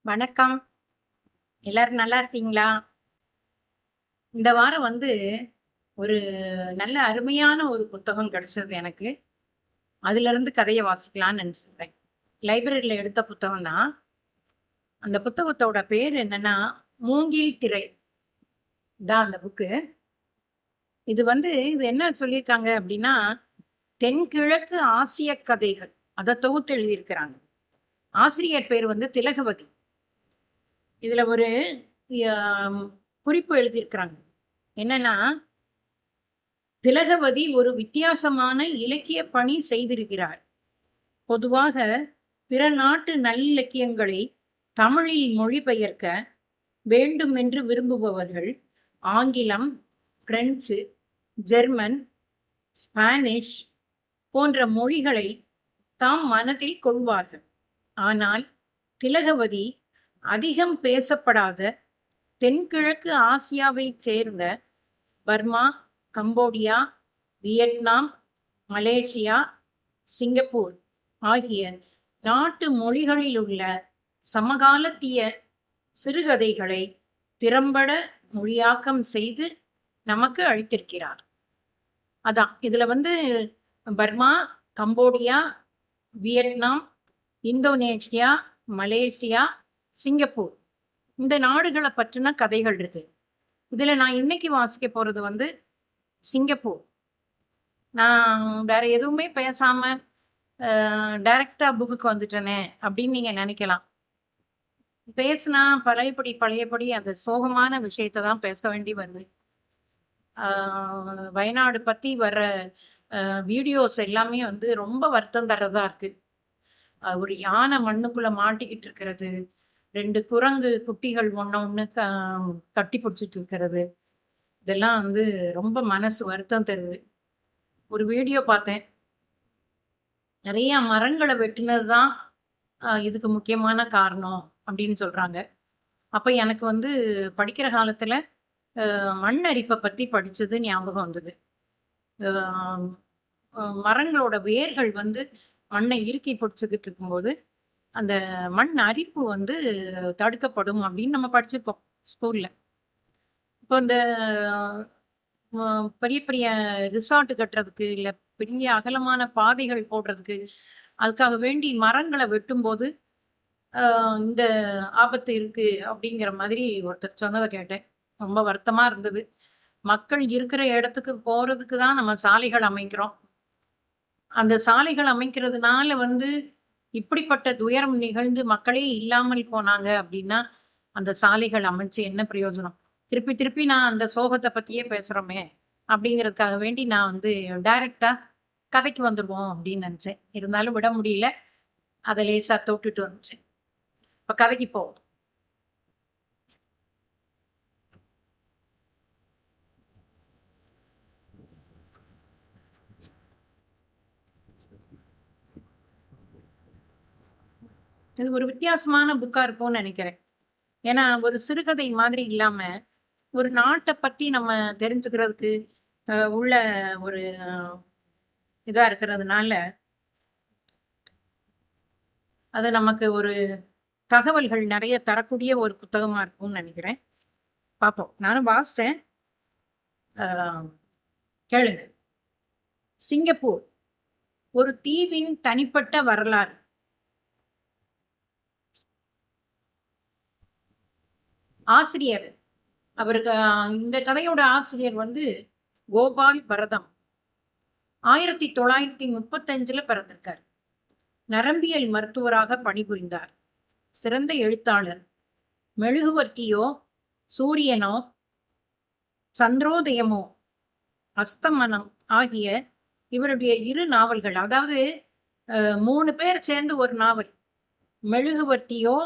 வணக்கம். எல்லாரும் நல்லா இருக்கீங்களா? இந்த வாரம் ஒரு நல்ல அருமையான ஒரு புத்தகம் கிடைச்சது எனக்கு. அதிலிருந்து கதைய வாசிக்கலான்னு நினைச்சிருக்கிறேன். லைப்ரரியில எடுத்த புத்தகம் தான். அந்த புத்தகத்தோட பேர் என்னன்னா, மூங்கில் திரை தான் அந்த புக்கு. இது என்ன சொல்லியிருக்காங்க அப்படின்னா, தென்கிழக்கு ஆசிய கதைகள். அதை தொகுத்து எழுதியிருக்கிறாங்க. ஆசிரியர் பேர் திலகவதி. இதுல ஒரு ஆம், குறிப்பு எழுதியிருக்கிறாங்க. என்னன்னா, திலகவதி ஒரு வித்தியாசமான இலக்கிய பணி செய்திருக்கிறார். பொதுவாக பிற நாட்டு நல்லிலக்கியங்களை தமிழில் மொழிபெயர்க்க வேண்டும் என்று விரும்புபவர்கள் ஆங்கிலம், பிரெஞ்சு, ஜெர்மன், ஸ்பானிஷ் போன்ற மொழிகளை தாம் மனதில் கொள்வார்கள். ஆனால் திலகவதி அதிகம் பேசப்படாத தென்கிழக்கு ஆசியாவைச் சேர்ந்த Burma, Cambodia, Vietnam, Malaysia, Singapore ஆகிய நாட்டு மொழிகளில் உள்ள சமகாலத்திய சிறுகதைகளை திறம்பட மொழியாக்கம் செய்து நமக்கு அளித்திருக்கிறார். அதான் இதுல Burma, Cambodia, Vietnam, Indonesia, Malaysia, Singapore இந்த நாடுகளை பற்றின கதைகள் இருக்கு. இதுல நான் இன்னைக்கு வாசிக்க போறது சிங்கப்பூர். நான் வேற எதுவுமே பேசாம டைரக்டா புக்குக்கு வந்துட்டேனே அப்படின்னு நீங்க நினைக்கலாம். பேசுனா பழையபடி அந்த சோகமான விஷயத்தை தான் பேச வேண்டி வருது. வயநாடு பத்தி வர்ற வீடியோஸ் எல்லாமே ரொம்ப வருத்தம் தர்றதா இருக்கு. ஒரு யானை மண்ணுக்குள்ள மாட்டிக்கிட்டு இருக்கிறது, 2 குரங்கு குட்டிகள் ஒண்ணு கட்டி பிடிச்சிட்டு இருக்கிறது, இதெல்லாம் ரொம்ப மனசு வருத்தம் தருது. ஒரு வீடியோ பார்த்தேன். நிறைய மரங்களை வெட்டினதுதான் இதுக்கு முக்கியமான காரணம் அப்படின்னு சொல்றாங்க. அப்ப எனக்கு படிக்கிற காலத்துல மண் அரிப்பை பத்தி படிச்சது ஞாபகம் வந்தது. மரங்களோட வேர்கள் மண்ணை இறுக்கி பிடிச்சுக்கிட்டு இருக்கும்போது அந்த மண் அரிப்பு தடுக்கப்படும் அப்படின்னு நம்ம படிச்சிருக்கோம் ஸ்கூல்ல. இப்போ இந்த பெரிய பெரிய ரிசார்ட் கட்டுறதுக்கு இல்ல பெரிய அகலமான பாதைகள் போடுறதுக்கு அதுக்காக வேண்டி மரங்களை வெட்டும்போது இந்த ஆபத்து இருக்கு அப்படிங்கிற மாதிரி ஒருத்தர் சொன்னதை கேட்டேன். ரொம்ப வருத்தமா இருந்தது. மக்கள் இருக்கிற இடத்துக்கு போறதுக்கு தான் நம்ம சாலைகள் அமைக்கிறோம். அந்த சாலைகள் அமைக்கிறதுனால இப்படிப்பட்ட துயரம் நிகழ்ந்து மக்களே இல்லாமல் போனாங்க அப்படின்னா அந்த சாலைகள் அமைச்சு என்ன பிரயோஜனம்? திருப்பி திருப்பி நான் அந்த சோகத்தை பத்தியே பேசுறோமே அப்படிங்கிறதுக்காக வேண்டி நான் டைரக்டா கதைக்கு வந்துடுவோம் அப்படின்னு நினைச்சேன். இருந்தாலும் விட முடியல. அதை லேசா தொட்டுட்டு வந்துட்டேன். இப்ப கதைக்கு போவோம். இது ஒரு வித்தியாசமான புக்கா இருக்கும்னு நினைக்கிறேன். ஏன்னா ஒரு சிறுகதை மாதிரி இல்லாம ஒரு நாட்டை பத்தி நம்ம தெரிஞ்சுக்கிறதுக்கு உள்ள ஒரு இதா இருக்கிறதுனால அது நமக்கு ஒரு தகவல்கள் நிறைய தரக்கூடிய ஒரு புத்தகமா இருக்கும்னு நினைக்கிறேன். பார்ப்போம். நானும் வாசித்தேன். கேளுங்க. சிங்கப்பூர் ஒரு தீவின் தனிப்பட்ட வரலாறு. ஆசிரியர் அவருக்கு இந்த கதையோட ஆசிரியர் கோபால் பரதம். 1935 பிறந்திருக்கார். நரம்பியல் மருத்துவராக பணிபுரிந்தார். சிறந்த எழுத்தாளர். மெழுகுவர்த்தியோ, சூரியனோ, சந்திரோதயமோ, அஸ்தமனம் ஆகிய இவருடைய 2 நாவல்கள், அதாவது 3 பேர் சேர்ந்து ஒரு நாவல். மெழுகுவர்த்தியோ,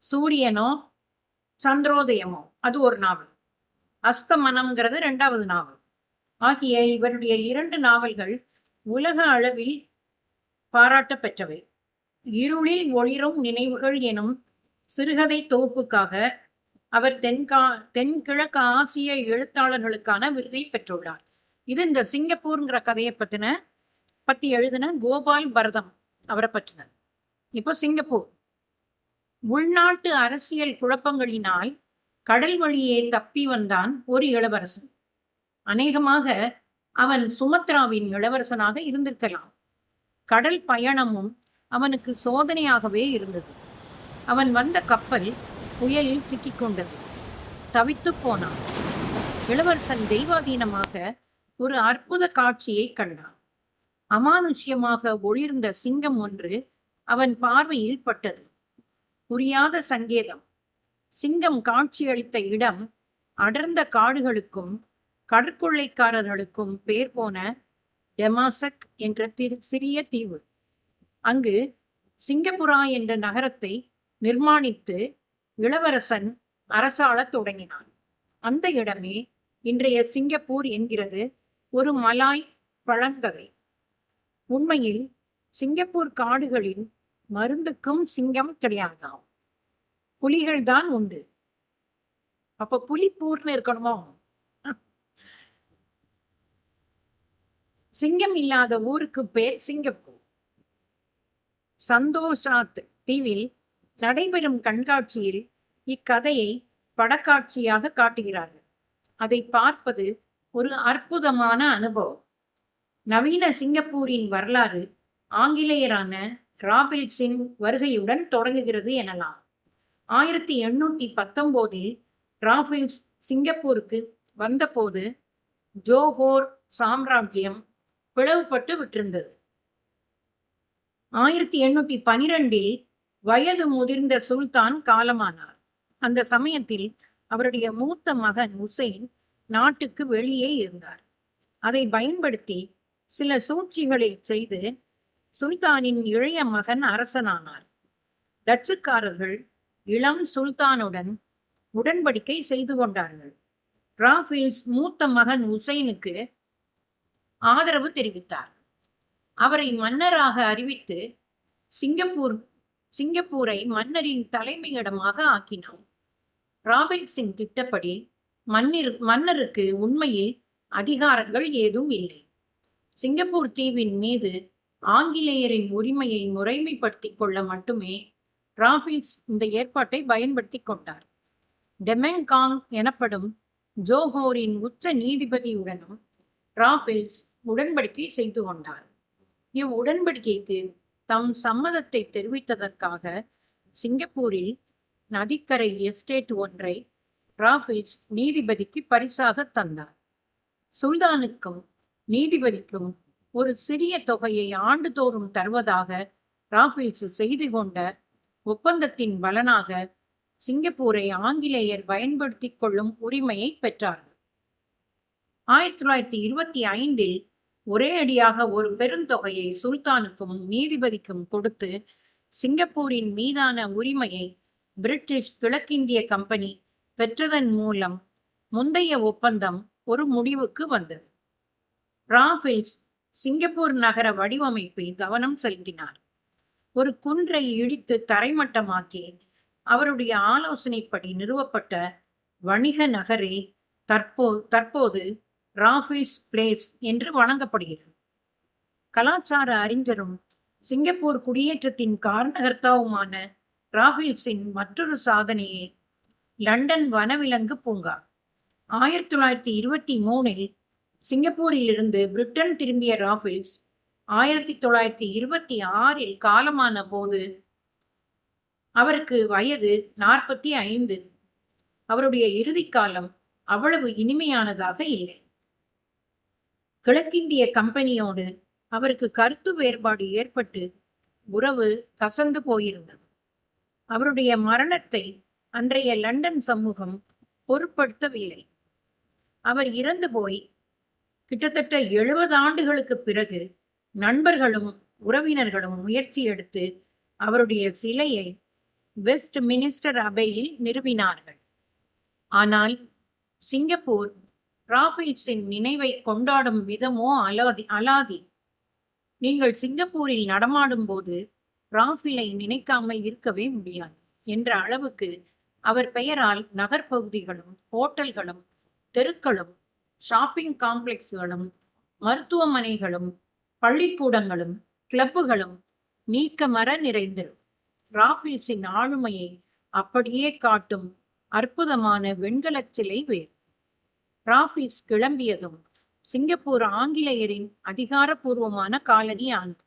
சூரியனோ, சந்திரோதயமோ அது ஒரு நாவல். அஸ்தமனம்ங்கிறது 2வது நாவல். ஆகிய இவருடைய 2 நாவல்கள் உலக அளவில் பாராட்ட பெற்றவை. இருளில் ஒளிரும் நினைவுகள் எனும் சிறுகதை தொகுப்புக்காக அவர் தென்கிழக்கு ஆசிய எழுத்தாளர்களுக்கான விருதை பெற்றுள்ளார். இது இந்த சிங்கப்பூர்ங்கிற கதையை பத்தி எழுதின கோபால் பரதம் அவரை பற்றின. இப்போ சிங்கப்பூர் உள்நாட்டு அரசியல் குழப்பங்களினால் கடல் வழியே தப்பி வந்தான் ஒரு இளவரசன். அநேகமாக அவன் சுமத்ராவின் இளவரசனாக இருந்திருக்கலாம். கடல் பயணமும் அவனுக்கு சோதனையாகவே இருந்தது. அவன் வந்த கப்பல் புயலில் சிக்கிக்கொண்டது. தவித்து போனான். இளவரசன் தெய்வாதீனமாக ஒரு அற்புத காட்சியை கண்டான். அமானுஷ்யமாக ஒளிர்ந்த சிங்கம் ஒன்று அவன் பார்வையில் பட்டது. புரியாத சங்கேதம். சிங்கம் காட்சியளித்த இடம் அடர்ந்த காடுகளுக்கும் கடற்கொள்ளைக்காரர்களுக்கும் பேர் போன டெமாசக் என்ற சிறிய தீவு. அங்கு சிங்கப்புரா என்ற நகரத்தை நிர்மாணித்து இளவரசன் அரசாளத் தொடங்கினான். அந்த இடமே இன்றைய சிங்கப்பூர் என்கிறது ஒரு மலாய் பழங்கதை. உண்மையில் சிங்கப்பூர் காடுகளில் மருந்துக்கும் சிங்கம் கிடையாதாம். புலிகள் தான் உண்டு. அப்ப புலிப்பூர்னு இருக்கணுமோ? சிங்கம் இல்லாத ஊருக்கு பேர் சிங்கப்பூர். சந்தோஷாத் தீவில் நடைபெறும் கண்காட்சியில் இக்கதையை படக்காட்சியாக காட்டுகிறார்கள். அதை பார்ப்பது ஒரு அற்புதமான அனுபவம். நவீன சிங்கப்பூரின் வரலாறு ஆங்கிலேயரான ராபின்ஸின் வருகையுடன் தொடங்குகிறது எனலாம். 1819 ராபின்ஸ் சிங்கப்பூருக்கு வந்தபோது ஜோஹோர் சாம்ராஜ்யம் பிளவுபட்டு விட்டிருந்தது. 1812 வயது முதிர்ந்த சுல்தான் காலமானார். அந்த சமயத்தில் அவருடைய மூத்த மகன் உசைன் நாட்டுக்கு வெளியே இருந்தார். அதை பயன்படுத்தி சில சூழ்ச்சிகளை செய்து சுல்தானின் இளைய மகன் அரசனானார். டச்சுக்காரர்கள் இளம் சுல்தானுடன் உடன்படிக்கை செய்து கொண்டார்கள். ராபின்ஸ் மூத்த மகன் உசைனுக்கு ஆதரவு தெரிவித்தார். அவரை மன்னராக அறிவித்து சிங்கப்பூரை மன்னரின் தலைமையிடமாக ஆக்கினார். ராபின்ஸின் திட்டப்படி மன்னருக்கு உண்மையில் அதிகாரங்கள் ஏதும் இல்லை. சிங்கப்பூர் தீவின் மீது ஆங்கிலேயரின் உரிமையை முறைமைப்படுத்திக் கொள்ள மட்டுமே ராபின்ஸ் இந்த ஏற்பாட்டை பயன்படுத்தி கொண்டார். டெமெங்காங் எனப்படும் ஜோஹோரின் உச்ச நீதிபதியுடனும் ராபின்ஸ் உடன்படிக்கை செய்து கொண்டார். இவ்வுடன்படிக்கைக்கு தம் சம்மதத்தை தெரிவித்ததற்காக சிங்கப்பூரில் நதிக்கரை எஸ்டேட் ஒன்றை ராபின்ஸ் நீதிபதிக்கு பரிசாக தந்தார். சுல்தானுக்கும் நீதிபதிக்கும் ஒரு சிறிய தொகையை ஆண்டுதோறும் தருவதாக ராபின்ஸ் செய்து கொண்ட ஒப்பந்தத்தின் பலனாக சிங்கப்பூரை ஆங்கிலேயர் பயன்படுத்திக் கொள்ளும் உரிமையை பெற்றார்கள். 1925 ஒரே அடியாக ஒரு பெருந்தொகையை சுல்தானுக்கும் நீதிபதிக்கும் கொடுத்து சிங்கப்பூரின் மீதான உரிமையை பிரிட்டிஷ் கிழக்கிந்திய கம்பெனி பெற்றதன் மூலம் முந்தைய ஒப்பந்தம் ஒரு முடிவுக்கு வந்தது. ராபின்ஸ் சிங்கப்பூர் நகர வடிவமைப்பில் கவனம் செலுத்தினார். ஒரு குன்றை இடித்து தரைமட்டமாக்கி அவருடைய ஆலோசனைப்படி நிறுவப்பட்ட வணிக நகரே தற்போது ராபின்ஸ் பிளேஸ் என்று வழங்கப்படுகிறது. கலாச்சார அறிஞரும் சிங்கப்பூர் குடியேற்றத்தின் காரணகர்த்தாவுமான ராபின்ஸின் மற்றொரு சாதனையே லண்டன் வனவிலங்கு பூங்கா. 1923 சிங்கப்பூரில் இருந்து பிரிட்டன் திரும்பிய ராபின்ஸ் 1926 காலமான போது அவருக்கு வயது 45. அவருடைய இறுதி காலம் அவ்வளவு இனிமையானதாக இல்லை. கிழக்கிந்திய கம்பெனியோடு அவருக்கு கருத்து வேறுபாடு ஏற்பட்டு உறவு கசந்து போயிருந்தது. அவருடைய மரணத்தை அன்றைய லண்டன் சமூகம் பொருட்படுத்தவில்லை. அவர் இறந்து போய் கிட்டத்தட்ட 70 ஆண்டுகளுக்கு பிறகு நண்பர்களும் உறவினர்களும் முயற்சி எடுத்து அவருடைய சிலையை வெஸ்ட் மினிஸ்டர் அபையில் நிறுவினார்கள். ஆனால் சிங்கப்பூர் ராபின்ஸின் நினைவை கொண்டாடும் விதமோ அலாதி. நீங்கள் சிங்கப்பூரில் நடமாடும் போது ராபினை நினைக்காமல் இருக்கவே முடியாது என்ற அளவுக்கு அவர் பெயரால் நகர்பகுதிகளும் ஹோட்டல்களும் தெருக்களும் ஷாப்பிங் காம்ப்ளெக்ஸ்களும் மருத்துவமனைகளும் பள்ளிக்கூடங்களும் கிளப்புகளும் நீக்கமர நிறைந்திரும். ராஃபிள்ஸின் ஆளுமையை அப்படியே காட்டும் அற்புதமான வெண்கலச் சிலை வேறு. ராஃபிள்ஸ் கிளம்பியதும் சிங்கப்பூர் ஆங்கிலேயரின் அதிகாரப்பூர்வமான காலனி ஆனது.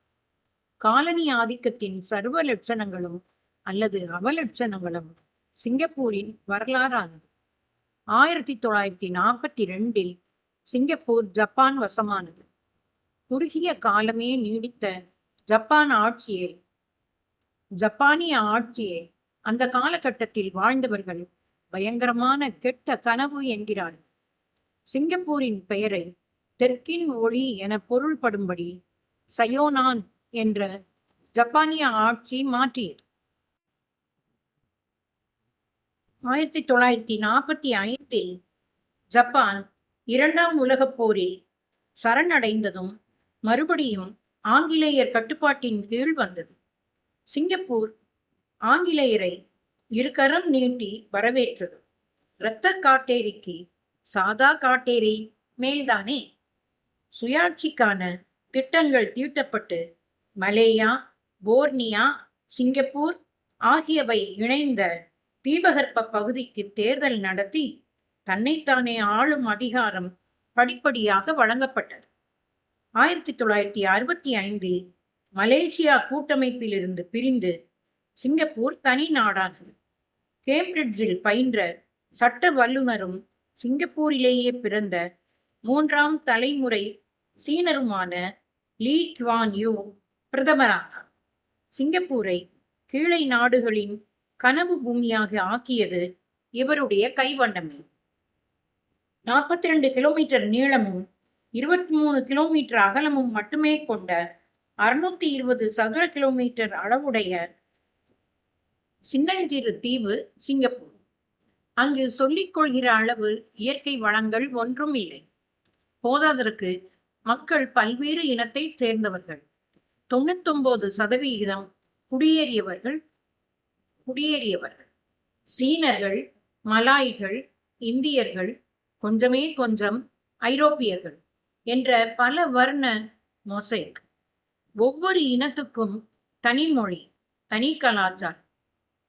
காலனி ஆதிக்கத்தின் சர்வ லட்சணங்களும் அல்லது அவலட்சணங்களும் சிங்கப்பூரின் வரலாறானது. 1942 சிங்கப்பூர் ஜப்பான் வசமானது. குறுகிய காலமே நீடித்த ஜப்பானிய ஆட்சியை அந்த காலகட்டத்தில் வாழ்ந்தவர்கள் பயங்கரமான கெட்ட கனவு என்கிறார்கள். சிங்கப்பூரின் பெயரை தெற்கின் ஒளி என பொருள்படும்படி சயோனான் என்ற ஜப்பானிய ஆட்சி மாற்றியது. 1945 ஜப்பான் 2ஆம் உலகப் போரில் சரணடைந்ததும் மறுபடியும் ஆங்கிலேயர் கட்டுப்பாட்டின் கீழ் வந்தது. சிங்கப்பூர் ஆங்கிலேயரை இருகரம் நீட்டி வரவேற்றது. இரத்த காட்டேரிக்கு சாதா காட்டேரி மேல்தானே. சுயாட்சிக்கான திட்டங்கள் தீட்டப்பட்டு மலேயா, போர்னியா, சிங்கப்பூர் ஆகியவை இணைந்த தீபகற்ப பகுதிக்கு தேர்தல் நடத்தி தன்னைத்தானே ஆளும் அதிகாரம் படிப்படியாக வழங்கப்பட்டது. 1965 மலேசியா கூட்டமைப்பிலிருந்து பிரிந்து சிங்கப்பூர் தனி நாடானது. கேம்பிரிட்ஜில் பயின்ற சட்ட வல்லுநரும் சிங்கப்பூரிலேயே பிறந்த 3ஆம் தலைமுறை சீனருமான லீ குவான் யூ பிரதமரானார். சிங்கப்பூரை கீழை நாடுகளின் கனவு பூமியாக ஆக்கியது இவருடைய கைவண்ணமே. 42 கிலோமீட்டர் நீளமும் 23 கிலோமீட்டர் அகலமும் மட்டுமே கொண்ட 620 சதுர கிலோமீட்டர் அளவுடைய சின்னஞ்சிறு தீவு சிங்கப்பூர். அங்கு சொல்லிக் கொள்கிற அளவு இயற்கை வளங்கள் ஒன்றும் இல்லை. போதாதற்கு மக்கள் பல்வேறு இனத்தை சேர்ந்தவர்கள். 99% குடியேறியவர்கள் சீனர்கள், மலாய்கள், இந்தியர்கள், கொஞ்சமே கொஞ்சம் ஐரோப்பியர்கள் என்ற பல வர்ண மொசைக். ஒவ்வொரு இனத்துக்கும் தனி மொழி, தனி கலாச்சாரம்,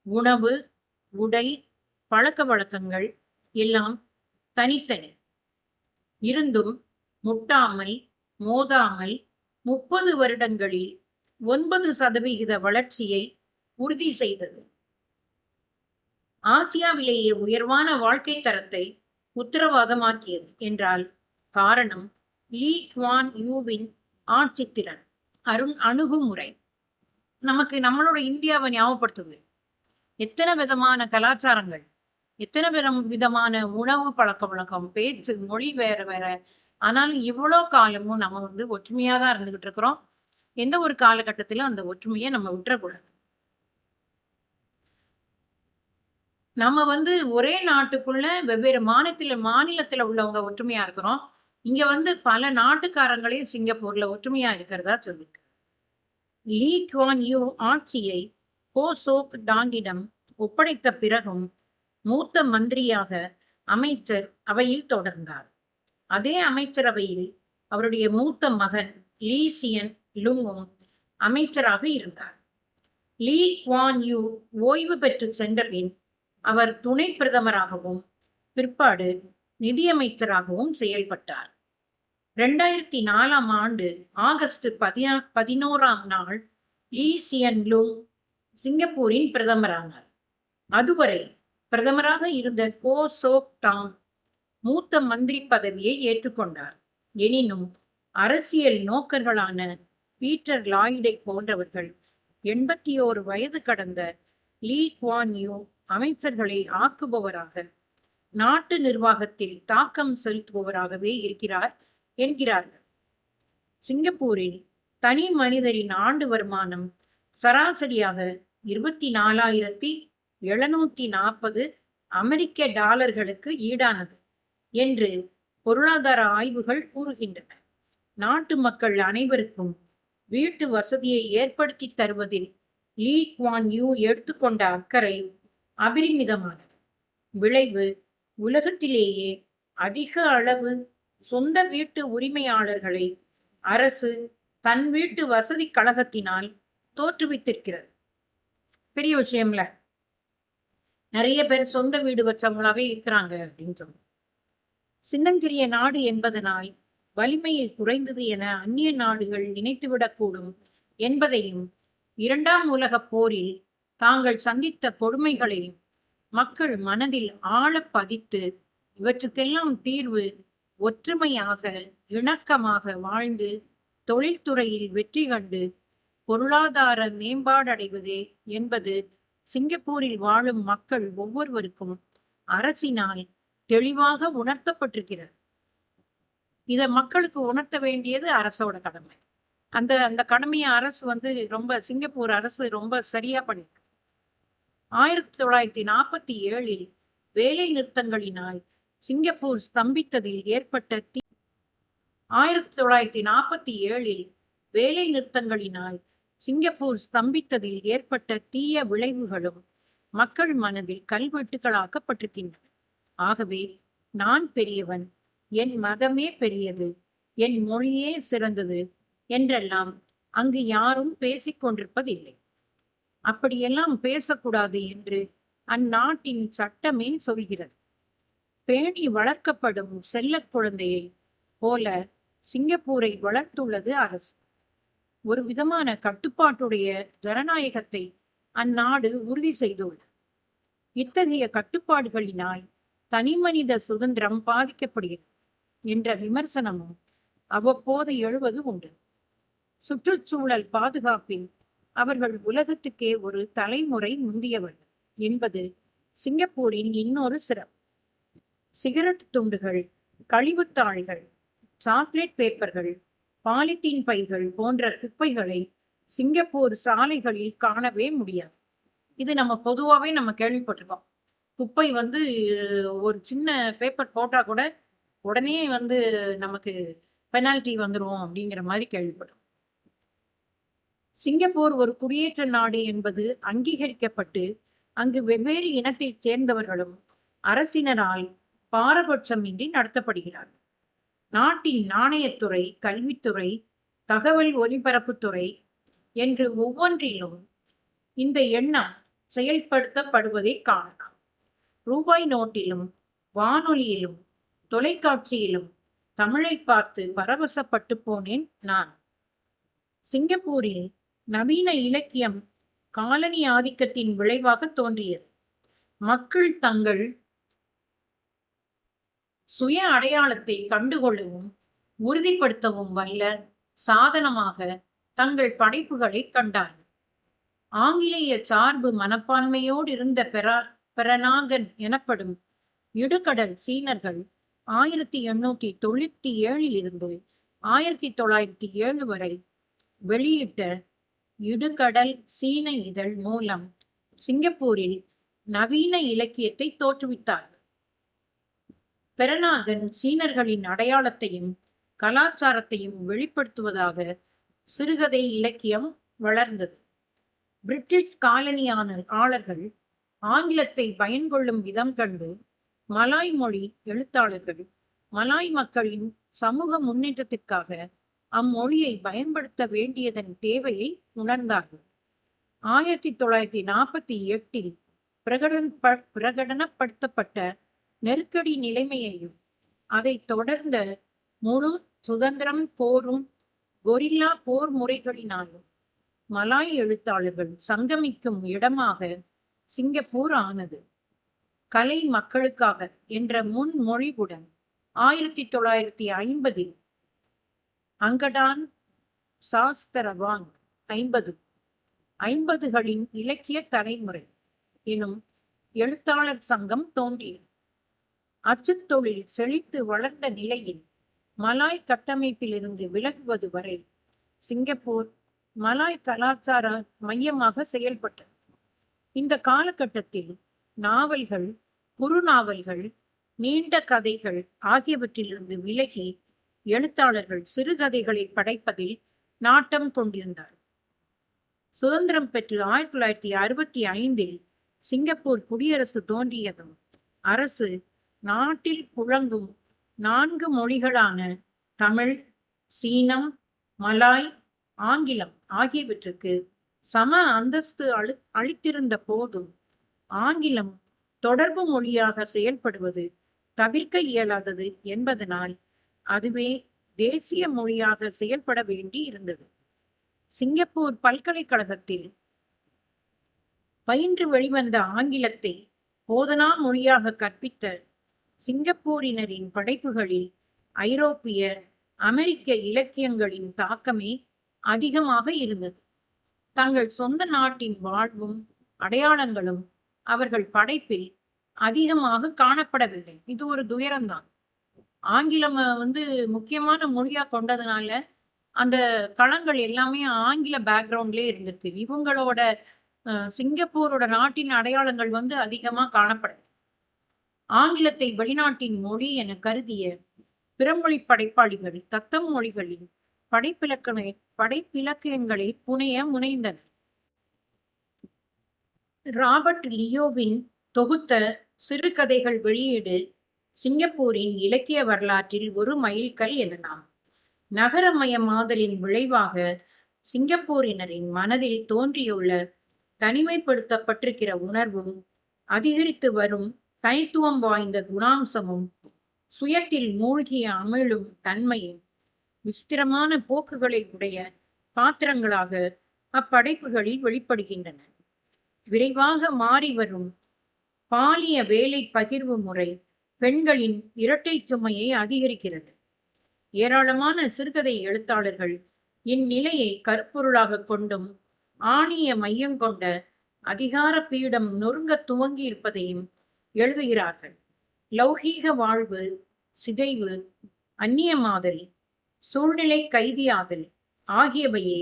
உணவு, உடை, பழக்க வழக்கங்கள் எல்லாம் தனித்தனி. இருந்தும் முட்டாமல் மோதாமல் 30 வருடங்களில் 9% வளர்ச்சியை உறுதி செய்தது. ஆசியாவிலேயே உயர்வான வாழ்க்கை தரத்தை உத்தரவாதமாக்கியது என்றால் காரணம் லீ குவான் யூவின் ஆட்சித்திறன், அணுகுமுறை. நமக்கு நம்மளோட இந்தியாவை ஞாபகப்படுத்துது. எத்தனை விதமான கலாச்சாரங்கள், எத்தனை விதமான உணவு பழக்க வழக்கம், பேச்சு, மொழி வேற வேற. ஆனாலும் இவ்வளோ காலமும் நம்ம ஒற்றுமையா தான் இருந்துகிட்டு இருக்கிறோம். எந்த ஒரு காலகட்டத்திலும் அந்த ஒற்றுமையை நம்ம விட்டுறக்கூடாது. நம்ம ஒரே நாட்டுக்குள்ள வெவ்வேறு மாநிலத்துல உள்ளவங்க ஒற்றுமையா இருக்கிறோம். இங்க பல நாட்டுக்காரங்களே சிங்கப்பூர்ல ஒற்றுமையா இருக்கிறதா சொல்லிருக்கு. லீ குவான் யூ ஆட்சியை ஹோ சோக் டாங்கிடம் ஒப்படைத்த பிறகும் மூத்த மந்திரியாக அமைச்சர் அவையில் தொடர்ந்தார். அதே அமைச்சரவையில் அவருடைய மூத்த மகன் லீ சியன் லுங்கும் அமைச்சராக இருந்தார். லீ குவான் யூ ஓய்வு பெற்று சென்ற பின் அவர் துணை பிரதமராகவும் பிற்பாடு நிதியமைச்சராகவும் செயல்பட்டார். 2004ஆம் ஆண்டு ஆகஸ்ட் 11ஆம் நாள் லீ சியன் லுங் சிங்கப்பூரின் பிரதமரானார். அதுவரை பிரதமராக இருந்த கோ சோக் டாங் மூத்த மந்திரி பதவியை ஏற்றுக்கொண்டார். எனினும் அரசியல் நோக்கர்களான பீட்டர் லாய்டை போன்றவர்கள் 81 வயது கடந்த லீ குவான் யூ அமைச்சர்களை ஆக்குபவராக, நாட்டு நிர்வாகத்தில் தாக்கம் செலுத்துபவராகவே இருக்கிறார் என்கிறார்கள். சிங்கப்பூரில் தனி மனிதரின் ஆண்டு வருமானம் சராசரியாக 24,740 அமெரிக்க டாலர்களுக்கு ஈடானது என்று பொருளாதார ஆய்வுகள் கூறுகின்றன. நாட்டு மக்கள் அனைவருக்கும் வீட்டு வசதியை ஏற்படுத்தி தருவதில் லீ குவான் யூ எடுத்துக்கொண்ட அக்கறை அபரிமிதமானது. விளைவு உலகத்திலேயே அதிக அளவு சொந்த வீட்டு உரிமையாளர்களை அரசு தன் வீட்டு வசதி கழகத்தினால் தோற்றுவித்திருக்கிறது. பெரிய விஷயம்ல. நிறைய பேர் சொந்த வீடு வச்சவங்களாவே இருக்கிறாங்க அப்படின்னு சொல்லி. சின்னஞ்சிறிய நாடு என்பதனால் வலிமையில் குறைந்தது என அந்நிய நாடுகள் நினைத்துவிடக்கூடும் என்பதையும், இரண்டாம் உலகப் போரில் தாங்கள் சந்தித்த கொடுமைகளையும் மக்கள் மனதில் ஆழ பதித்து, இவற்றுக்கெல்லாம் தீர்வு ஒற்றுமையாக இணக்கமாக வாழ்ந்து தொழில்துறையில் வெற்றி கண்டு பொருளாதார மேம்பாடடைவதே என்பது சிங்கப்பூரில் வாழும் மக்கள் ஒவ்வொருவருக்கும் அரசினால் தெளிவாக உணர்த்தப்பட்டிருக்கிறது. இத மக்களுக்கு உணர்த்த வேண்டியது அரசோட கடமை. அந்த அந்த கடமையை அரசு ரொம்ப சிங்கப்பூர் அரசு ரொம்ப சரியா பண்ணிருக்கு. 1947 வேலை நிறுத்தங்களினால் சிங்கப்பூர் ஸ்தம்பித்ததில் ஏற்பட்ட 1947 வேலை நிறுத்தங்களினால் சிங்கப்பூர் ஸ்தம்பித்ததில் ஏற்பட்ட தீய விளைவுகளும் மக்கள் மனதில் கல்வெட்டுகளாக்கப்பட்டிருக்கின்றன. ஆகவே நான் பெரியவன், என் மதமே பெரியது, என் மொழியே சிறந்தது என்றெல்லாம் அங்கு யாரும் பேசிக் கொண்டிருப்பதில்லை. அப்படியெல்லாம் பேசக்கூடாது என்று அந்நாட்டின் சட்டமே சொல்கிறது. பேணி வளர்க்கப்படும் செல்ல குழந்தையை போல சிங்கப்பூரை வளர்த்துள்ளது அரசு. ஒரு விதமான கட்டுப்பாட்டுடைய ஜனநாயகத்தை அந்நாடு உறுதி செய்துள்ளது. இத்தகைய கட்டுப்பாடுகளினால் தனிமனித சுதந்திரம் பாதிக்கப்படுகிறது என்ற விமர்சனமும் அவ்வப்போது எழுவது உண்டு. சுற்றுச்சூழல் பாதுகாப்பில் அவர்கள் உலகத்துக்கே ஒரு தலைமுறை முந்தியவர்கள் என்பது சிங்கப்பூரின் இன்னொரு சிறப்பு. சிகரெட் துண்டுகள், கழிவுத்தாள்கள், சாக்லேட் பேப்பர்கள், பாலித்தீன் பைகள் போன்ற குப்பைகளை சிங்கப்பூர் சாலைகளில் காணவே முடியாது. இது நம்ம பொதுவாகவே நம்ம கேள்விப்பட்டிருக்கோம். குப்பை ஒரு சின்ன பேப்பர் போட்டா கூட உடனே நமக்கு பெனால்டி வந்துடும் அப்படிங்கிற மாதிரி கேள்விப்படும். சிங்கப்பூர் ஒரு குடியேற்ற நாடு என்பது அங்கீகரிக்கப்பட்டு அங்கு வெவ்வேறு இனத்தைச் சேர்ந்தவர்களும் அரசினரால் பாரபட்சமின்றி நடத்தப்படுகிறார்கள். நாட்டின் நாணயத்துறை, கல்வித்துறை, தகவல் ஒலிபரப்புத்துறை என்று ஒவ்வொன்றிலும் இந்த எண்ணம் செயல்படுத்தப்படுவதை காணலாம். ரூபாய் நோட்டிலும் வானொலியிலும் தொலைக்காட்சியிலும் தமிழை பார்த்து பரவசப்பட்டு போனேன் நான். சிங்கப்பூரில் நவீன இலக்கியம் காலனி ஆதிக்கத்தின் விளைவாக தோன்றியது. மக்கள் தங்கள் சுய அடையாளத்தை கண்டுகொள்ளவும் உறுதிப்படுத்தவும் வல்ல சாதனமாக தங்கள் படைப்புகளை கண்டார்கள். ஆங்கிலேய சார்பு மனப்பான்மையோடு இருந்த பெரனாகன் எனப்படும் இடுகடல் சீனர்கள் 1897 இருந்து 1907 வரை வெளியிட்ட இடுகடல் சீன இதழ் மூலம் சிங்கப்பூரில் நவீன இலக்கியத்தை தோற்றுவித்தார்கள். பெரனாகன் சீனர்களின் அடையாளத்தையும் கலாச்சாரத்தையும் வெளிப்படுத்துவதாக சிறுகதை இலக்கியம் வளர்ந்தது. பிரிட்டிஷ் காலனியாளர்கள் ஆங்கிலத்தை பயன்கொள்ளும் விதம் கண்டு மலாய் மொழி எழுத்தாளர்கள் மலாய் மக்களின் சமூக முன்னேற்றத்திற்காக அம்மொழியை பயன்படுத்த வேண்டியதன் தேவையை உணர்ந்தார்கள். 1948 பிரகடனப்படுத்தப்பட்ட நெருக்கடி நிலைமையையும் அதை தொடர்ந்த முழு சுதந்திரம் கோரும் கொரில்லா போர் முறைகளினாலும் மலாய் எழுத்தாளர்கள் சங்கமிக்கும் இடமாக சிங்கப்பூர் ஆனது. கலை மக்களுக்காக என்ற முன்மொழிவுடன் 1950 அங்கடான் சாஸ்திரவான் 50களின் இலக்கிய தலைமுறை எனும் எழுத்தாளர் சங்கம் தோன்றியது. அச்சுத்தொழில் செழித்து வளர்ந்த நிலையில் மலாய் கட்டமைப்பிலிருந்து விலகுவது வரை சிங்கப்பூர் மலாய் கலாச்சார மையமாக செயல்பட்டது. இந்த காலகட்டத்தில் நாவல்கள், குறுநாவல்கள், நீண்ட கதைகள் ஆகியவற்றிலிருந்து விலகி எழுத்தாளர்கள் சிறுகதைகளை படைப்பதில் நாட்டம் கொண்டிருந்தார். சுதந்திரம் பெற்று 1965 சிங்கப்பூர் குடியரசு தோன்றியதும் அரசு நாட்டில் புழங்கும் 4 மொழிகளான தமிழ், சீனம், மலாய், ஆங்கிலம் ஆகியவற்றுக்கு சம அந்தஸ்து அளித்திருந்த போதும் ஆங்கிலம் தொடர்பு மொழியாக செயல்படுவது தவிர்க்க இயலாதது என்பதனால் அதுவே தேசிய மொழியாக செயல்பட வேண்டி இருந்தது. சிங்கப்பூர் பல்கலைக்கழகத்தில் பயின்று வெளிவந்த ஆங்கிலத்தை போதனா மொழியாக கற்பித்த சிங்கப்பூரினரின் படைப்புகளில் ஐரோப்பிய அமெரிக்க இலக்கியங்களின் தாக்கமே அதிகமாக இருந்தது. தங்கள் சொந்த நாட்டின் வாழ்வும் அடையாளங்களும் அவர்கள் படைப்பில் அதிகமாக காணப்படவில்லை. இது ஒரு துயரம்தான். ஆங்கிலம் முக்கியமான மொழியா கொண்டதுனால அந்த களங்கள் எல்லாமே ஆங்கில பேக்ரவுண்ட்லயே இருந்திருக்கு. இவங்களோட சிங்கப்பூரோட நாட்டின் அடையாளங்கள் அதிகமா காணப்படும். ஆங்கிலத்தை வெளிநாட்டின் மொழி என கருதிய பிறமொழி படைப்பாளிகள் தத்தம் மொழிகளில் படைப்பிலக்கியங்களை புனைய முனைந்தனர். ராபர்ட் லியோவின் தொகுத்த சிறுகதைகள் வெளியீடு சிங்கப்பூரின் இலக்கிய வரலாற்றில் ஒரு மைல்கல் எனலாம். நகரமயமாதலின் விளைவாக சிங்கப்பூரினரின் மனதில் தோன்றியுள்ள தனிமைப்படுத்தப்பட்டிருக்கிற உணர்வும் அதிகரித்து வரும் தனித்துவம் வாய்ந்த குணாம்சமும் சுயத்தில் மூழ்கிய அமிழும் தன்மையும் விசித்திரமான போக்குகளை உடைய பாத்திரங்களாக அப்படைப்புகளில் வெளிப்படுகின்றன. விரைவாக மாறி வரும் பாலிய வேலை பகிர்வு முறை பெண்களின் இரட்டை சுமையை அதிகரிக்கிறது. ஏராளமான சிறுகதை எழுத்தாளர்கள் இந்நிலையை கருப்பொருளாக கொண்டும் ஆணிய மையம் கொண்ட அதிகார பீடம் நொறுங்க துவங்கி இருப்பதையும் எழுதுகிறார்கள். லௌகீக வாழ்வு, சிதைவு, அந்நியமாதல், சூழ்நிலை கைதியாதல் ஆகியவையே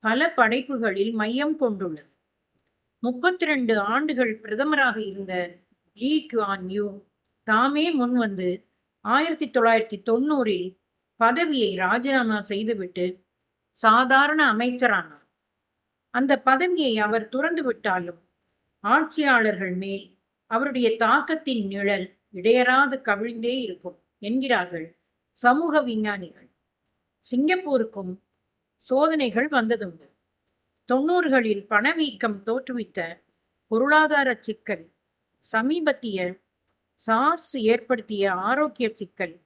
பல படைப்புகளில் மையம் கொண்டுள்ளது. 32 ஆண்டுகள் பிரதமராக இருந்த லீ குவான் யூ தாமே முன்வந்து 1990 பதவியை ராஜினாமா செய்துவிட்டு சாதாரண அமைச்சரானார். அந்த பதவியை அவர் துறந்து விட்டாலும் ஆட்சியாளர்கள் மேல் அவருடைய தாக்கத்தின் நிழல் இடையறாது கவிழ்ந்தே இருக்கும் என்கிறார்கள் சமூக விஞ்ஞானிகள். சிங்கப்பூருக்கும் சோதனைகள் வந்ததுண்டு. 90களில் பணவீக்கம் தோற்றுவித்த பொருளாதார சிக்கல், சமீபத்திய சார்ஸ் ஏற்படுத்திய ஆரோக்கிய சிக்கல்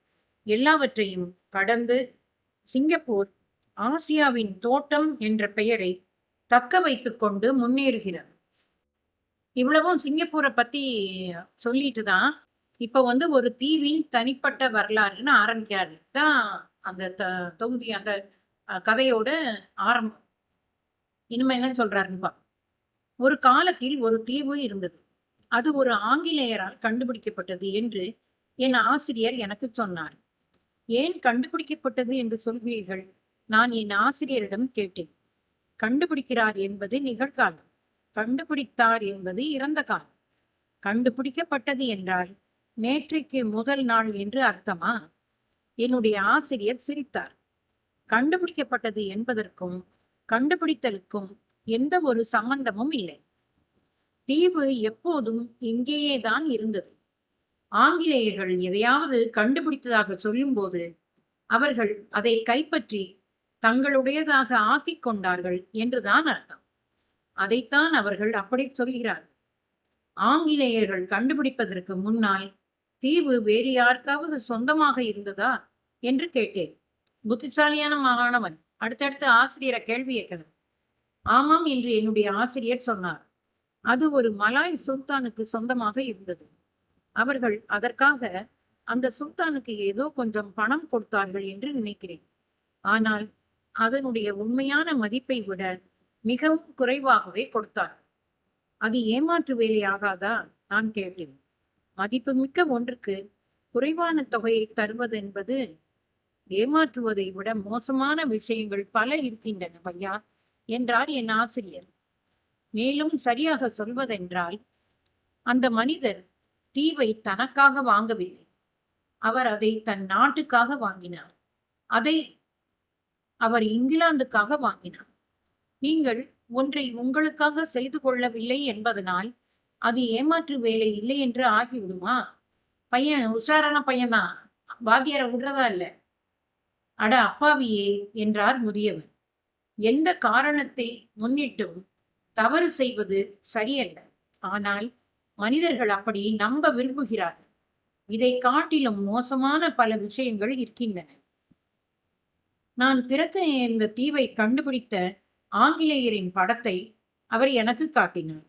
எல்லாவற்றையும் கடந்து சிங்கப்பூர் ஆசியாவின் தோட்டம் என்ற பெயரை தக்க வைத்துக் கொண்டு முன்னேறுகிறது. இவ்வளவும் சிங்கப்பூரை பத்தி சொல்லிட்டு தான் இப்ப ஒரு தீவின் தனிப்பட்ட வரலாறுன்னு ஆரம்பிக்கிறாரு. தான் அந்த தொகுதி, அந்த கதையோட ஆரம்பம். இனிமே என்ன சொல்றாருன்னு ஒரு காலத்தில் ஒரு தீவு இருந்தது. அது ஒரு ஆங்கிலேயரால் கண்டுபிடிக்கப்பட்டது என்று என் ஆசிரியர் எனக்கு சொன்னார். ஏன் கண்டுபிடிக்கப்பட்டது என்று சொல்கிறீர்கள்? நான் என் ஆசிரியரிடம் கேட்டேன். கண்டுபிடிக்கிறார் என்பது நிகழ்காலம், கண்டுபிடித்தார் என்பது இறந்த காலம். கண்டுபிடிக்கப்பட்டது என்றால் நேற்றைக்கு முதல் நாள் என்று அர்த்தமா? என்னுடைய ஆசிரியர் சிரித்தார். கண்டுபிடிக்கப்பட்டது என்பதற்கும் கண்டுபிடித்தலுக்கும் எந்த ஒரு சம்பந்தமும் இல்லை. தீவு எப்போதும் இங்கேயே தான் இருந்தது. ஆங்கிலேயர்கள் எதையாவது கண்டுபிடித்ததாக சொல்லும்போது அவர்கள் அதை கைப்பற்றி தங்களுடையதாக ஆக்கிக் கொண்டார்கள் என்றுதான் அர்த்தம். அதைத்தான் அவர்கள் அப்படி சொல்கிறார்கள். ஆங்கிலேயர்கள் கண்டுபிடிப்பதற்கு முன்னால் தீவு வேறு யாருக்காவது சொந்தமாக இருந்ததா என்று கேட்டேன். புத்திசாலியான மாணவன் அடுத்தடுத்து ஆசிரியரை கேள்வி கேட்கிறது. ஆமாம் என்று என்னுடைய ஆசிரியர் சொன்னார். அது ஒரு மலாய் சுல்தானுக்கு சொந்தமாக இருந்தது. அவர்கள் அதற்காக அந்த சுல்தானுக்கு ஏதோ கொஞ்சம் பணம் கொடுத்தார்கள் என்று நினைக்கிறேன். ஆனால் அதனுடைய உண்மையான மதிப்பை விட மிகவும் குறைவாகவே கொடுத்தார். அது ஏமாற்று வேலையாகாதா? நான் கேட்டேன். மதிப்புமிக்க ஒன்றுக்கு குறைவான தொகையை தருவது என்பது ஏமாற்றுவதை விட மோசமான விஷயங்கள் பல இருக்கின்றன பையா என்றார் என் ஆசிரியர். மேலும் சரியாக சொல்வதென்றால் அந்த மனிதர் தீவை தனக்காக வாங்கவில்லை. அவர் அதை தன் நாட்டுக்காக வாங்கினார். அதை அவர் இங்கிலாந்துக்காக வாங்கினார். நீங்கள் ஒன்றை உங்களுக்காக செய்து கொள்ளவில்லை என்பதனால் அது ஏமாற்று வேலை இல்லை என்று ஆகிவிடுமா? பையன் உஷாரான பையன்தான், வாத்தியாரை விடுறதா இல்ல. அட அப்பாவியே என்றார் முதியவர். எந்த காரணத்தை முன்னிட்டும் தவறு செய்வது சரியல்ல. ஆனால் மனிதர்கள் அப்படி நம்ப விரும்புகிறார்கள். இதை காட்டிலும் மோசமான பல விஷயங்கள் இருக்கின்றன. நான் பிறக்க இந்த தீவை கண்டுபிடித்த ஆங்கிலேயரின் படத்தை அவர் எனக்கு காட்டினார்.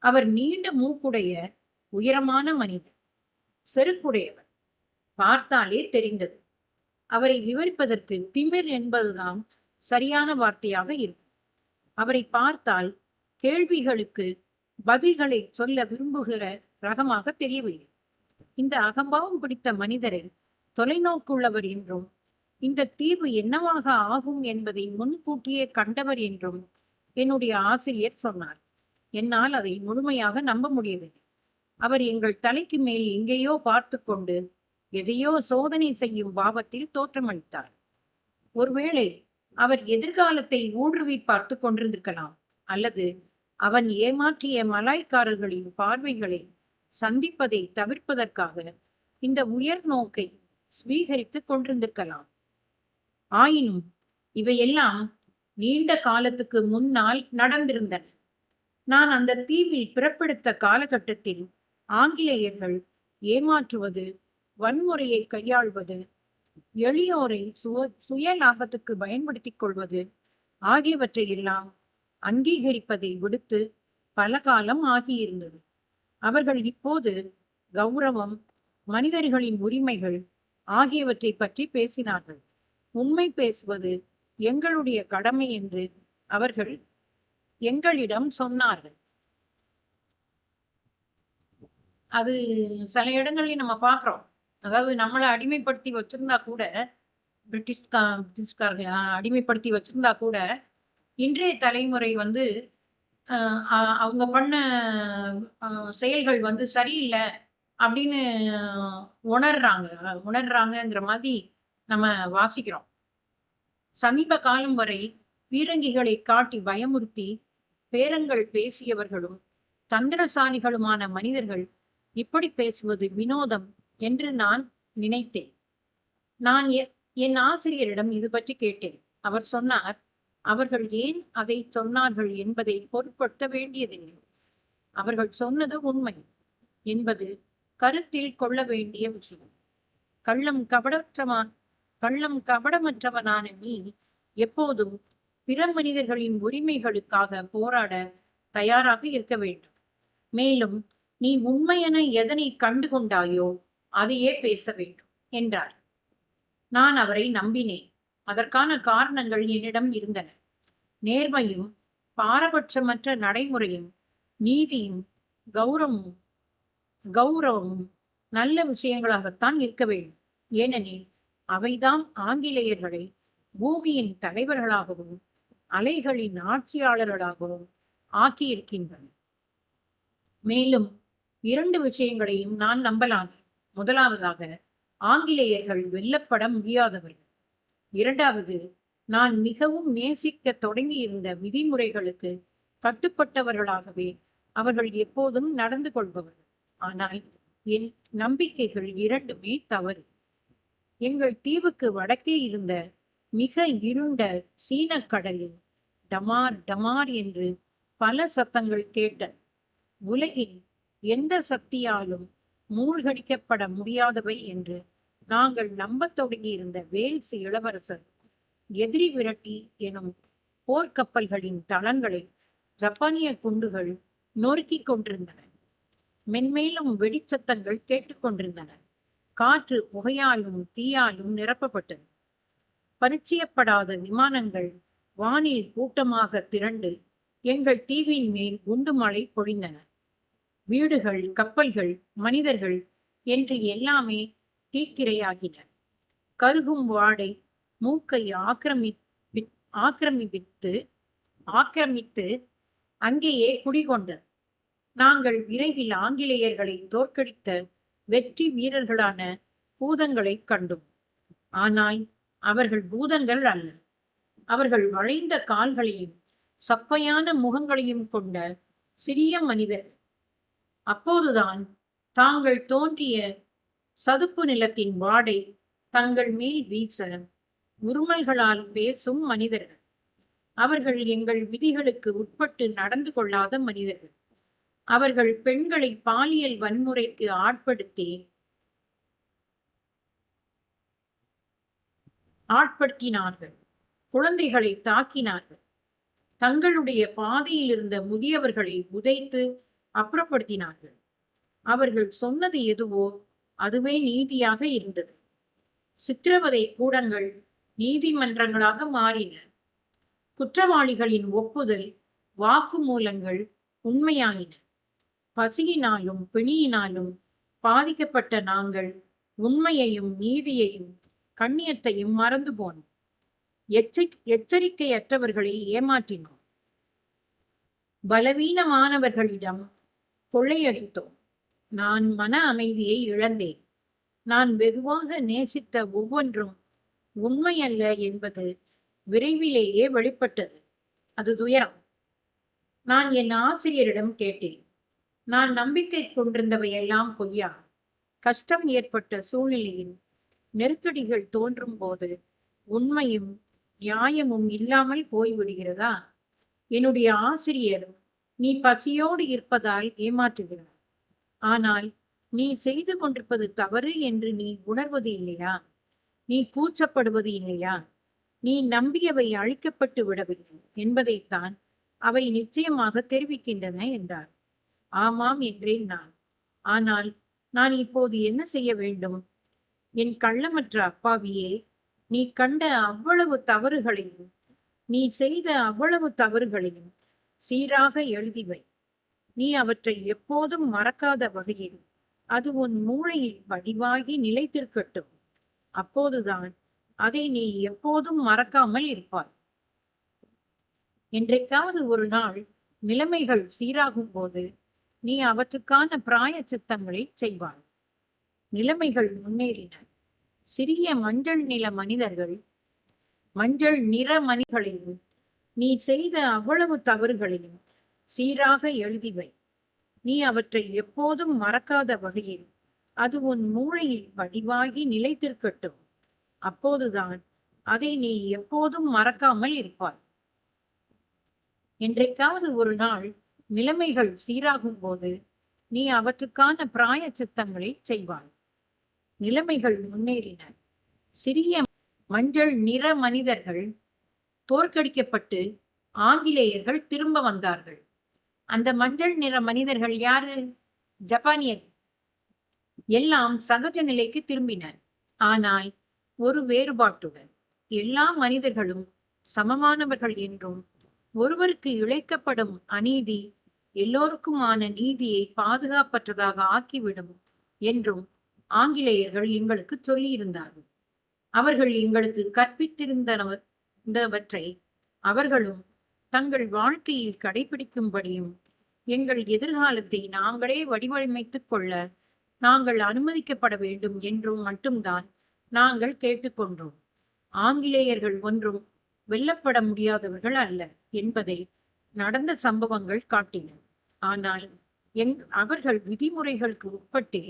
அவர் நீண்ட மூக்குடைய உயரமான மனிதர், செருக்குடையவர். பார்த்தாலே தெரிந்தது. அவரை விவரிப்பதற்கு திமிர் என்பதுதான் சரியான வார்த்தையாக இருக்கும். அவரை பார்த்தால் கேள்விகளுக்கு பதில்களை சொல்ல விரும்புகிற ரகமாக தெரியவில்லை. இந்த அகம்பாவம் பிடித்த மனிதரை தொலைநோக்குள்ளவர் என்றும், இந்த தீவு என்னவாக ஆகும் என்பதை முன்கூட்டியே கண்டவர் என்றும் என்னுடைய ஆசிரியர் சொன்னார். என்னால் அதை முழுமையாக நம்ப முடியவில்லை. அவர் எங்கள் தலைக்கு மேல் எங்கேயோ பார்த்து கொண்டு எதையோ சோதனை செய்யும் பாவத்தில் தோற்றமளித்தார். ஒருவேளை அவர் எதிர்காலத்தை ஊடுருவி பார்த்து கொண்டிருந்திருக்கலாம், அல்லது அவன் ஏமாற்றிய மலாய்க்காரர்களின் பார்வைகளை சந்திப்பதை தவிர்ப்பதற்காக இந்த உயர் நோக்கை ஸ்வீகரித்துக் கொண்டிருந்திருக்கலாம். ஆயினும் இவையெல்லாம் நீண்ட காலத்துக்கு முன்னால் நடந்திருந்தன. நான் அந்த தீவில் பிறப்பெடுத்த காலகட்டத்தில் ஆங்கிலேயர்கள் ஏமாற்றுவது, வன்முறையை கையாள்வது, எளியோரை சுய லாபத்துக்கு பயன்படுத்திக் கொள்வது ஆகியவற்றை எல்லாம் அங்கீகரிப்பதை விடுத்து பல காலம் ஆகியிருந்தது. அவர்கள் இப்போது கௌரவம், மனிதர்களின் உரிமைகள் ஆகியவற்றை பற்றி பேசினார்கள். உண்மை பேசுவது எங்களுடைய கடமை என்று அவர்கள் எங்களிடம் சொன்னார்கள். அது சில இடங்களில் நம்ம பார்க்கிறோம். அதாவது நம்மளை அடிமைப்படுத்தி வச்சிருந்தா கூட, பிரிட்டிஷ்காரங்க அடிமைப்படுத்தி வச்சிருந்தா கூட, இன்றைய தலைமுறை வந்து அவங்க பண்ண செயல்கள் வந்து சரியில்லை அப்படின்னு உணர்றாங்கிற மாதிரி நம்ம வாசிக்கிறோம். சமீப காலம் வரை பீரங்கிகளை காட்டி பயமுறுத்தி பேரங்கள் பேசியவர்களும் தந்திரசாலிகளுமான மனிதர்கள் இப்படி பேசுவது வினோதம் என்று நான் நினைத்தேன். நான் என் ஆசிரியரிடம் இது பற்றி கேட்டேன். அவர் சொன்னார், அவர்கள் ஏன் அதை சொன்னார்கள் என்பதை பொருட்படுத்த வேண்டியதில்லை. அவர்கள் சொன்னது உண்மை என்பது கருத்தில் கொள்ள வேண்டிய விஷயம். கள்ளம் கபடமற்றவனான நீ எப்போதும் பிற மனிதர்களின் உரிமைகளுக்காக போராட தயாராக இருக்க வேண்டும். மேலும் நீ உண்மையென எதனை கண்டு கொண்டாயோ அதையே பேச வேண்டும் என்றார். நான் அவரை நம்பினேன். அதற்கான காரணங்கள் என்னிடம் இருந்தன. நேர்மையும் பாரபட்சமற்ற நடைமுறையும் நீதியும் கௌரவமும் நல்ல விஷயங்களாகத்தான் இருக்க வேண்டும். ஏனெனில் அவைதான் ஆங்கிலேயர்களை பூமியின் தலைவர்களாகவும் அலைகளின் ஆட்சியாளர்களாகவும் ஆக்கியிருக்கின்றன. மேலும் 2 விஷயங்களையும் நான் நம்பலாம். முதலாவதாக, ஆங்கிலேயர்கள் வெல்லப்பட முடியாதவர்கள். இரண்டாவது, நான் மிகவும் நேசிக்க தொடங்கியிருந்த விதிமுறைகளுக்கு கட்டுப்பட்டவர்களாகவே அவர்கள் எப்போதும் நடந்து கொள்பவர்கள். ஆனால் என் நம்பிக்கைகள் இரண்டுமே தவறு. எங்கள் தீவுக்கு வடக்கே இருந்த மிக இருண்ட சீன கடலில் டமார் டமார் என்று பல சத்தங்கள் கேட்டன. உலகின் எந்த சக்தியாலும் மூழ்கடிக்கப்பட முடியாதவை என்று நாங்கள் நம்பத் தொடங்கியிருந்த வேல்ஸ் இளவரசர் எதிரி விரட்டி எனும் போர்க்கப்பல்களின் தளங்களை ஜப்பானிய குண்டுகள் நொறுக்கிக் கொண்டிருந்தன. மென்மேலும் வெடிச்சத்தங்கள் கேட்டுக்கொண்டிருந்தன. காற்று புகையாலும் தீயாலும் நிரப்பப்பட்டது. பரிச்சயப்படாத விமானங்கள் வானில் கூட்டமாக திரண்டு எங்கள் தீவின் மேல் குண்டு மழை பொழிந்தன. வீடுகள், கப்பல்கள், மனிதர்கள் என்று எல்லாமே தீக்கிரையாகின. கருகும் வாடை மூக்கை ஆக்கிரமித்து அங்கேயே குடிகொண்டது. நாங்கள் விரைவில் ஆங்கிலேயர்களை தோற்கடித்த வெற்றி வீரர்களான பூதங்களை கண்டோம். ஆனால் அவர்கள் பூதங்கள் அல்ல. அவர்கள் வளைந்த கால்களையும் சப்பையான முகங்களையும் கொண்ட சிறிய மனிதர்கள். அப்போதுதான் தாங்கள் தோன்றிய சதுப்பு நிலத்தின் வாடை தங்கள் மேல் வீச உருமல்களால் பேசும் மனிதர்கள். அவர்கள் எங்கள் விதிகளுக்கு உட்பட்டு நடந்து கொள்ளாத மனிதர்கள். அவர்கள் பெண்களை பாலியல் வன்முறைக்கு ஆட்படுத்தினார்கள். குழந்தைகளை தாக்கினார்கள். தங்களுடைய பாதையில் இருந்த முதியவர்களை உதைத்து அப்புறப்படுத்தினார்கள். அவர்கள் சொன்னது எதுவோ அதுவே நீதியாக இருந்தது. சித்திரவதை கூடங்கள் நீதிமன்றங்களாக மாறின. குற்றவாளிகளின் ஒப்புதல் வாக்குமூலங்கள் உண்மையாயின. பசியினாலும் பிணியினாலும் பாதிக்கப்பட்ட நாங்கள் உண்மையையும் நீதியையும் கண்ணியத்தையும் மறந்து போனோம். எச்சரிக்கையற்றவர்களை ஏமாற்றினோம். பலவீனமானவர்களிடம் கொள்ளையடித்தோம். நான் மன அமைதியை இழந்தேன். நான் வெகுவாக நேசித்த ஒவ்வொன்றும் உண்மையல்ல என்பது விரைவிலேயே வெளிப்பட்டது. அது துயரம். நான் என் ஆசிரியரிடம் கேட்டேன். நான் நம்பிக்கை கொண்டிருந்தவையெல்லாம் பொய்யா? கஷ்டம் ஏற்பட்ட சூழ்நிலையில் நெருக்கடிகள் தோன்றும் போது உண்மையும் நியாயமும் இல்லாமல் போய்விடுகிறதா? என்னுடைய ஆசிரியர், நீ பசியோடு இருப்பதால் ஏமாற்றுகிறார். ஆனால் நீ செய்து கொண்டிருப்பது தவறு என்று நீ உணர்வது இல்லையா? நீ கூச்சப்படுவது இல்லையா? நீ நம்பியவை அழிக்கப்பட்டு விடவில்லை என்பதைத்தான் அவை நிச்சயமாக தெரிவிக்கின்றன என்றார். ஆமாம் என்றேன் நான். ஆனால் நான் இப்போது என்ன செய்ய வேண்டும்? என் கள்ளமற்ற அப்பாவியே, நீ கண்ட அவ்வளவு தவறுகளையும் நீ செய்த அவ்வளவு தவறுகளையும் சீராக எழுதிவை. நீ அவற்றை எப்போதும் மறக்காத வகையில் அது உன் மூளையில் பதிவாகி நிலைத்திருக்கட்டும். அப்போதுதான் அதை நீ எப்போதும் மறக்காமல் இருப்பாய். என்றைக்காவது ஒரு நாள் நிலைமைகள் சீராகும் போது நீ அவற்றுக்கான பிராயச்சித்தங்களை செய்வாய். நிலைமைகள் முன்னேறின. சிறிய மஞ்சள் நிற மணிகளையும் நீ செய்த அவ்வளவு தவறுகளையும் சீராக எழுதிவை. நீ அவற்றை எப்போதும் மறக்காத வகையில் அது உன் மூளையில் பதிவாகி நிலைத்திருக்கட்டும். அப்போதுதான் அதை நீ எப்போதும் மறக்காமல் இருப்பாய். என்றைக்காவது ஒரு நாள் நிலைமைகள் சீராகும் போது நீ அவற்றுக்கான பிராயச்சித்தங்களை செய்வாய். நிலைமைகள் முன்னேறின. சிறிய மஞ்சள் நிற மனிதர்கள் தோற்கடிக்கப்பட்டு ஆங்கிலேயர்கள் திரும்ப வந்தார்கள். அந்த மஞ்சள் நிற மனிதர்கள் யாரு? ஜப்பானியர். எல்லாம் சகஜ நிலைக்கு திரும்பின. ஆனால் ஒரு வேறுபாட்டுடன். எல்லா மனிதர்களும் சமமானவர்கள் என்றும் ஒருவருக்கு இழைக்கப்படும் அநீதி எல்லோருக்குமான நீதியை பாதுகாப்பற்றதாக ஆக்கிவிடும் என்றும் ஆங்கிலேயர்கள் எங்களுக்கு சொல்லியிருந்தார்கள். அவர்கள் எங்களுக்கு கற்பித்திருந்தவற்றை அவர்களும் தங்கள் வாழ்க்கையில் கடைபிடிக்கும்படியும் எங்கள் எதிர்காலத்தை நாங்களே வடிவமைத்துக் கொள்ள நாங்கள் அனுமதிக்கப்பட வேண்டும் என்றும் மட்டும்தான் நாங்கள் கேட்டுக்கொண்டோம். ஆங்கிலேயர்கள் ஒன்றும் வெல்லப்பட முடியாதவர்கள் அல்ல என்பதை நடந்த சம்பவங்கள் காட்டின. ஆனால் அவர்கள் விதிமுறைகளுக்கு உட்பட்டே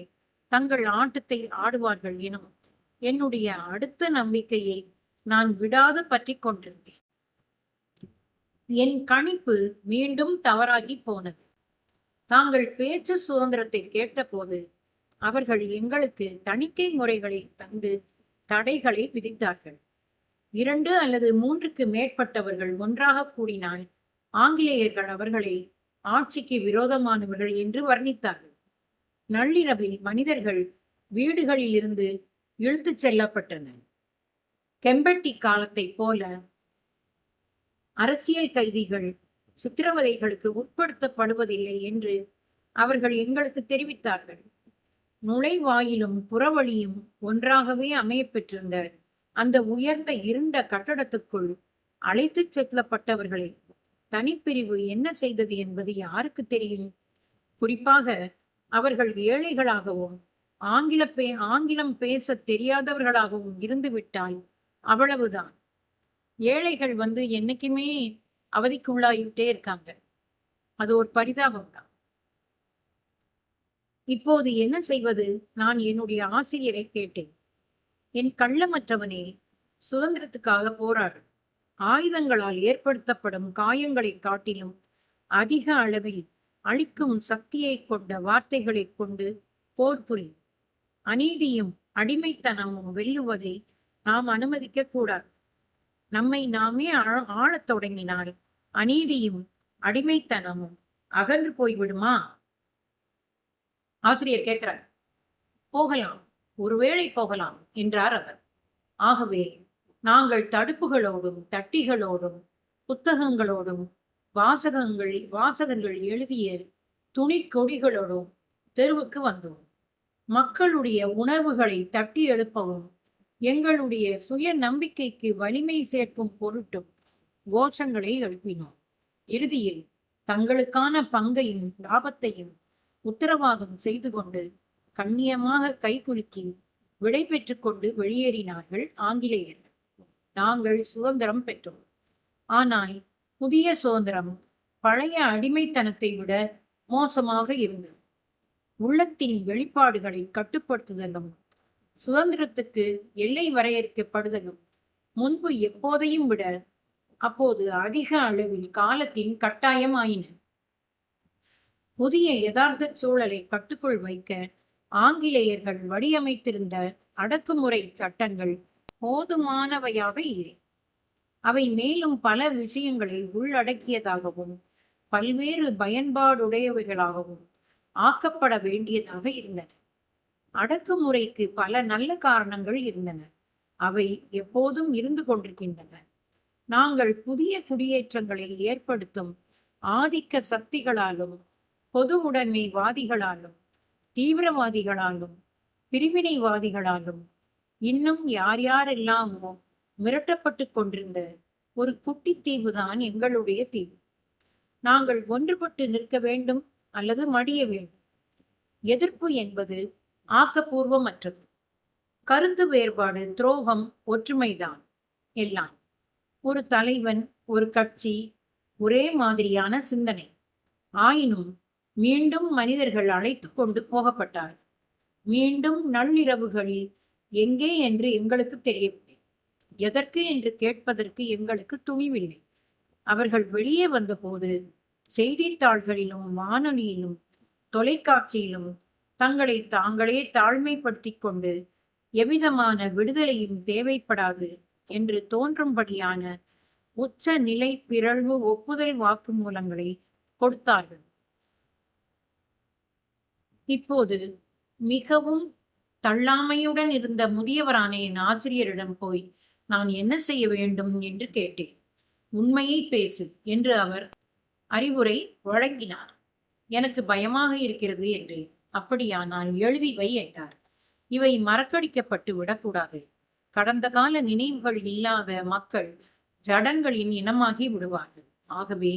தங்கள் ஆட்டத்தை ஆடுவார்கள் எனும் என்னுடைய அடுத்த நம்பிக்கையை நான் விடாது பற்றி கொண்டிருந்தேன். என் கணிப்பு மீண்டும் தவறாகி போனது. தாங்கள் பேச்சு சுதந்திரத்தை கேட்டபோது அவர்கள் எங்களுக்கு தணிக்கை முறைகளை தந்து தடைகளை விதித்தார்கள். 2 அல்லது 3க்கு மேற்பட்டவர்கள் ஒன்றாக கூடினால் ஆங்கிலேயர்கள் அவர்களை ஆட்சிக்கு விரோதமானவர்கள் என்று வர்ணித்தார்கள். நள்ளிரவில் மனிதர்கள் வீடுகளில் இருந்து இழுத்துச் செல்லப்பட்டனர். கெம்பட்டி காலத்தை போல அரசியல் கைதிகள் சித்திரவதைகளுக்கு உட்படுத்தப்படுவதில்லை என்று அவர்கள் எங்களுக்கு தெரிவித்தார்கள். நுழைவாயிலும் புறவழியும் ஒன்றாகவே அமையப்பெற்றிருந்த அந்த உயர்ந்த இருண்ட கட்டடத்துக்குள் அழைத்துச் செல்லப்பட்டவர்களை தனிப்பிரிவு என்ன செய்தது என்பது யாருக்கு தெரியும்? குறிப்பாக அவர்கள் ஏழைகளாகவும் ஆங்கிலம் பேச தெரியாதவர்களாகவும் இருந்துவிட்டால் அவ்வளவுதான். ஏழைகள் என்னைக்குமே அவதிக்குள்ளாயிட்டே இருக்காங்க. அது ஒரு பரிதாபம் தான். இப்போது என்ன செய்வது? நான் என்னுடைய ஆசிரியரை கேட்டேன். என் கள்ளமற்றவனே, சுதந்திரத்துக்காக போராடு. ஆயுதங்களால் ஏற்படுத்தப்படும் காயங்களை காட்டிலும் அதிக அளவில் அழிக்கும் சக்தியை கொண்ட வார்த்தைகளை கொண்டு போர் புரியும். அநீதியும் அடிமைத்தனமும் வெல்லுவதை நாம் அனுமதிக்க கூடாது. நம்மை நாமே ஆளத் தொடங்கினால் அநீதியும் அடிமைத்தனமும் அகன்று போய்விடுமா? ஆசிரியர் கேட்கிறார். போகலாம், ஒருவேளை போகலாம் என்றார் அவர். ஆகவே நாங்கள் தடுப்புகளோடும் தட்டிகளோடும் புத்தகங்களோடும் வாசகர்கள் எழுதிய துணி கொடிகளோடும் தெருவுக்கு வந்தோம். மக்களுடைய உணர்வுகளை தட்டி எழுப்பவும் எங்களுடைய சுய நம்பிக்கைக்கு வலிமை சேர்க்கும் பொருட்டும் கோஷங்களை எழுப்பினோம். இறுதியில் தங்களுக்கான பங்கையும் லாபத்தையும் உத்தரவாதம் செய்து கொண்டு கண்ணியமாக கைகுலுக்கி விடை பெற்று கொண்டு வெளியேறினார்கள் ஆங்கிலேயர்கள். நாங்கள் சுதந்திரம் பெற்றோம். ஆனால் புதிய சுதந்திரம் பழைய அடிமைத்தனத்தை விட மோசமாக இருந்தது. உள்ளத்தின் வெளிப்பாடுகளை கட்டுப்படுத்துதலும் சுதந்திரத்துக்கு எல்லை வரையறுக்கப்படுதலும் முன்பு எப்போதையும் விட அப்போது அதிக அளவில் காலத்தின் கட்டாயம் ஆயின. புதிய யதார்த்த சூழலை கட்டுக்குள் வைக்க ஆங்கிலேயர்கள் வடிவமைத்திருந்த அடக்குமுறை சட்டங்கள் போதுமானவையாக இல்லை. அவை மேலும் பல விஷயங்களை உள்ளடக்கியதாகவும் பல்வேறு பயன்பாடுடையவைகளாகவும் ஆக்கப்பட வேண்டியதாக இருந்தன. அடக்குமுறைக்கு பல நல்ல காரணங்கள் இருந்தன. அவை எப்போதும் இருந்து கொண்டிருக்கின்றன. நாங்கள் புதிய குடியேற்றங்களை ஏற்படுத்தும் ஆதிக்க சக்திகளாலும் பொது உடைமைவாதிகளாலும் தீவிரவாதிகளாலும் பிரிவினைவாதிகளாலும் இன்னும் யார் யாரெல்லாமோ மிரட்டப்பட்டு கொண்டிருந்த ஒரு குட்டி தீவுதான் எங்களுடைய தீவு. நாங்கள் ஒன்றுபட்டு நிற்க வேண்டும் அல்லது மடிய வேண்டும். எதிர்ப்பு என்பது ஆக்கப்பூர்வமற்றது. கருத்து வேறுபாடு, துரோகம், ஒற்றுமைதான் எல்லாம். ஒரு தலைவன், ஒரு கட்சி, ஒரே மாதிரியான சிந்தனை. ஆயினும் மீண்டும் மனிதர்கள் அழைத்து கொண்டு போகப்பட்டார்கள். மீண்டும் நள்ளிரவுகளில் எங்கே என்று எங்களுக்கு தெரியவில்லை. எதற்கு என்று கேட்பதற்கு எங்களுக்கு துணிவில்லை. அவர்கள் வெளியே வந்தபோது செய்தித்தாள்களிலும் வானொலியிலும் தொலைக்காட்சியிலும் தங்களை தாங்களே தாழ்மைப்படுத்திக் கொண்டு எவ்விதமான விடுதலையும் தேவைப்படாது என்று தோன்றும்படியான உச்ச நிலை பிறழ்வு ஒப்புதல் வாக்குமூலங்களை கொடுத்தார்கள். இப்போது மிகவும் தள்ளாமையுடன் இருந்த முதியவரான என் ஆசிரியரிடம் போய் நான் என்ன செய்ய வேண்டும் என்று கேட்டேன். உண்மையை பேசு என்று அவர் அறிவுரை வழங்கினார். எனக்கு பயமாக இருக்கிறது என்றேன். அப்படியானால் எழுதி வை என்றார். இவை மறக்கடிக்கப்பட்டு விடக்கூடாது. கடந்த கால நினைவுகள் இல்லாத மக்கள் ஜடங்களின் இனமாகி விடுவார்கள். ஆகவே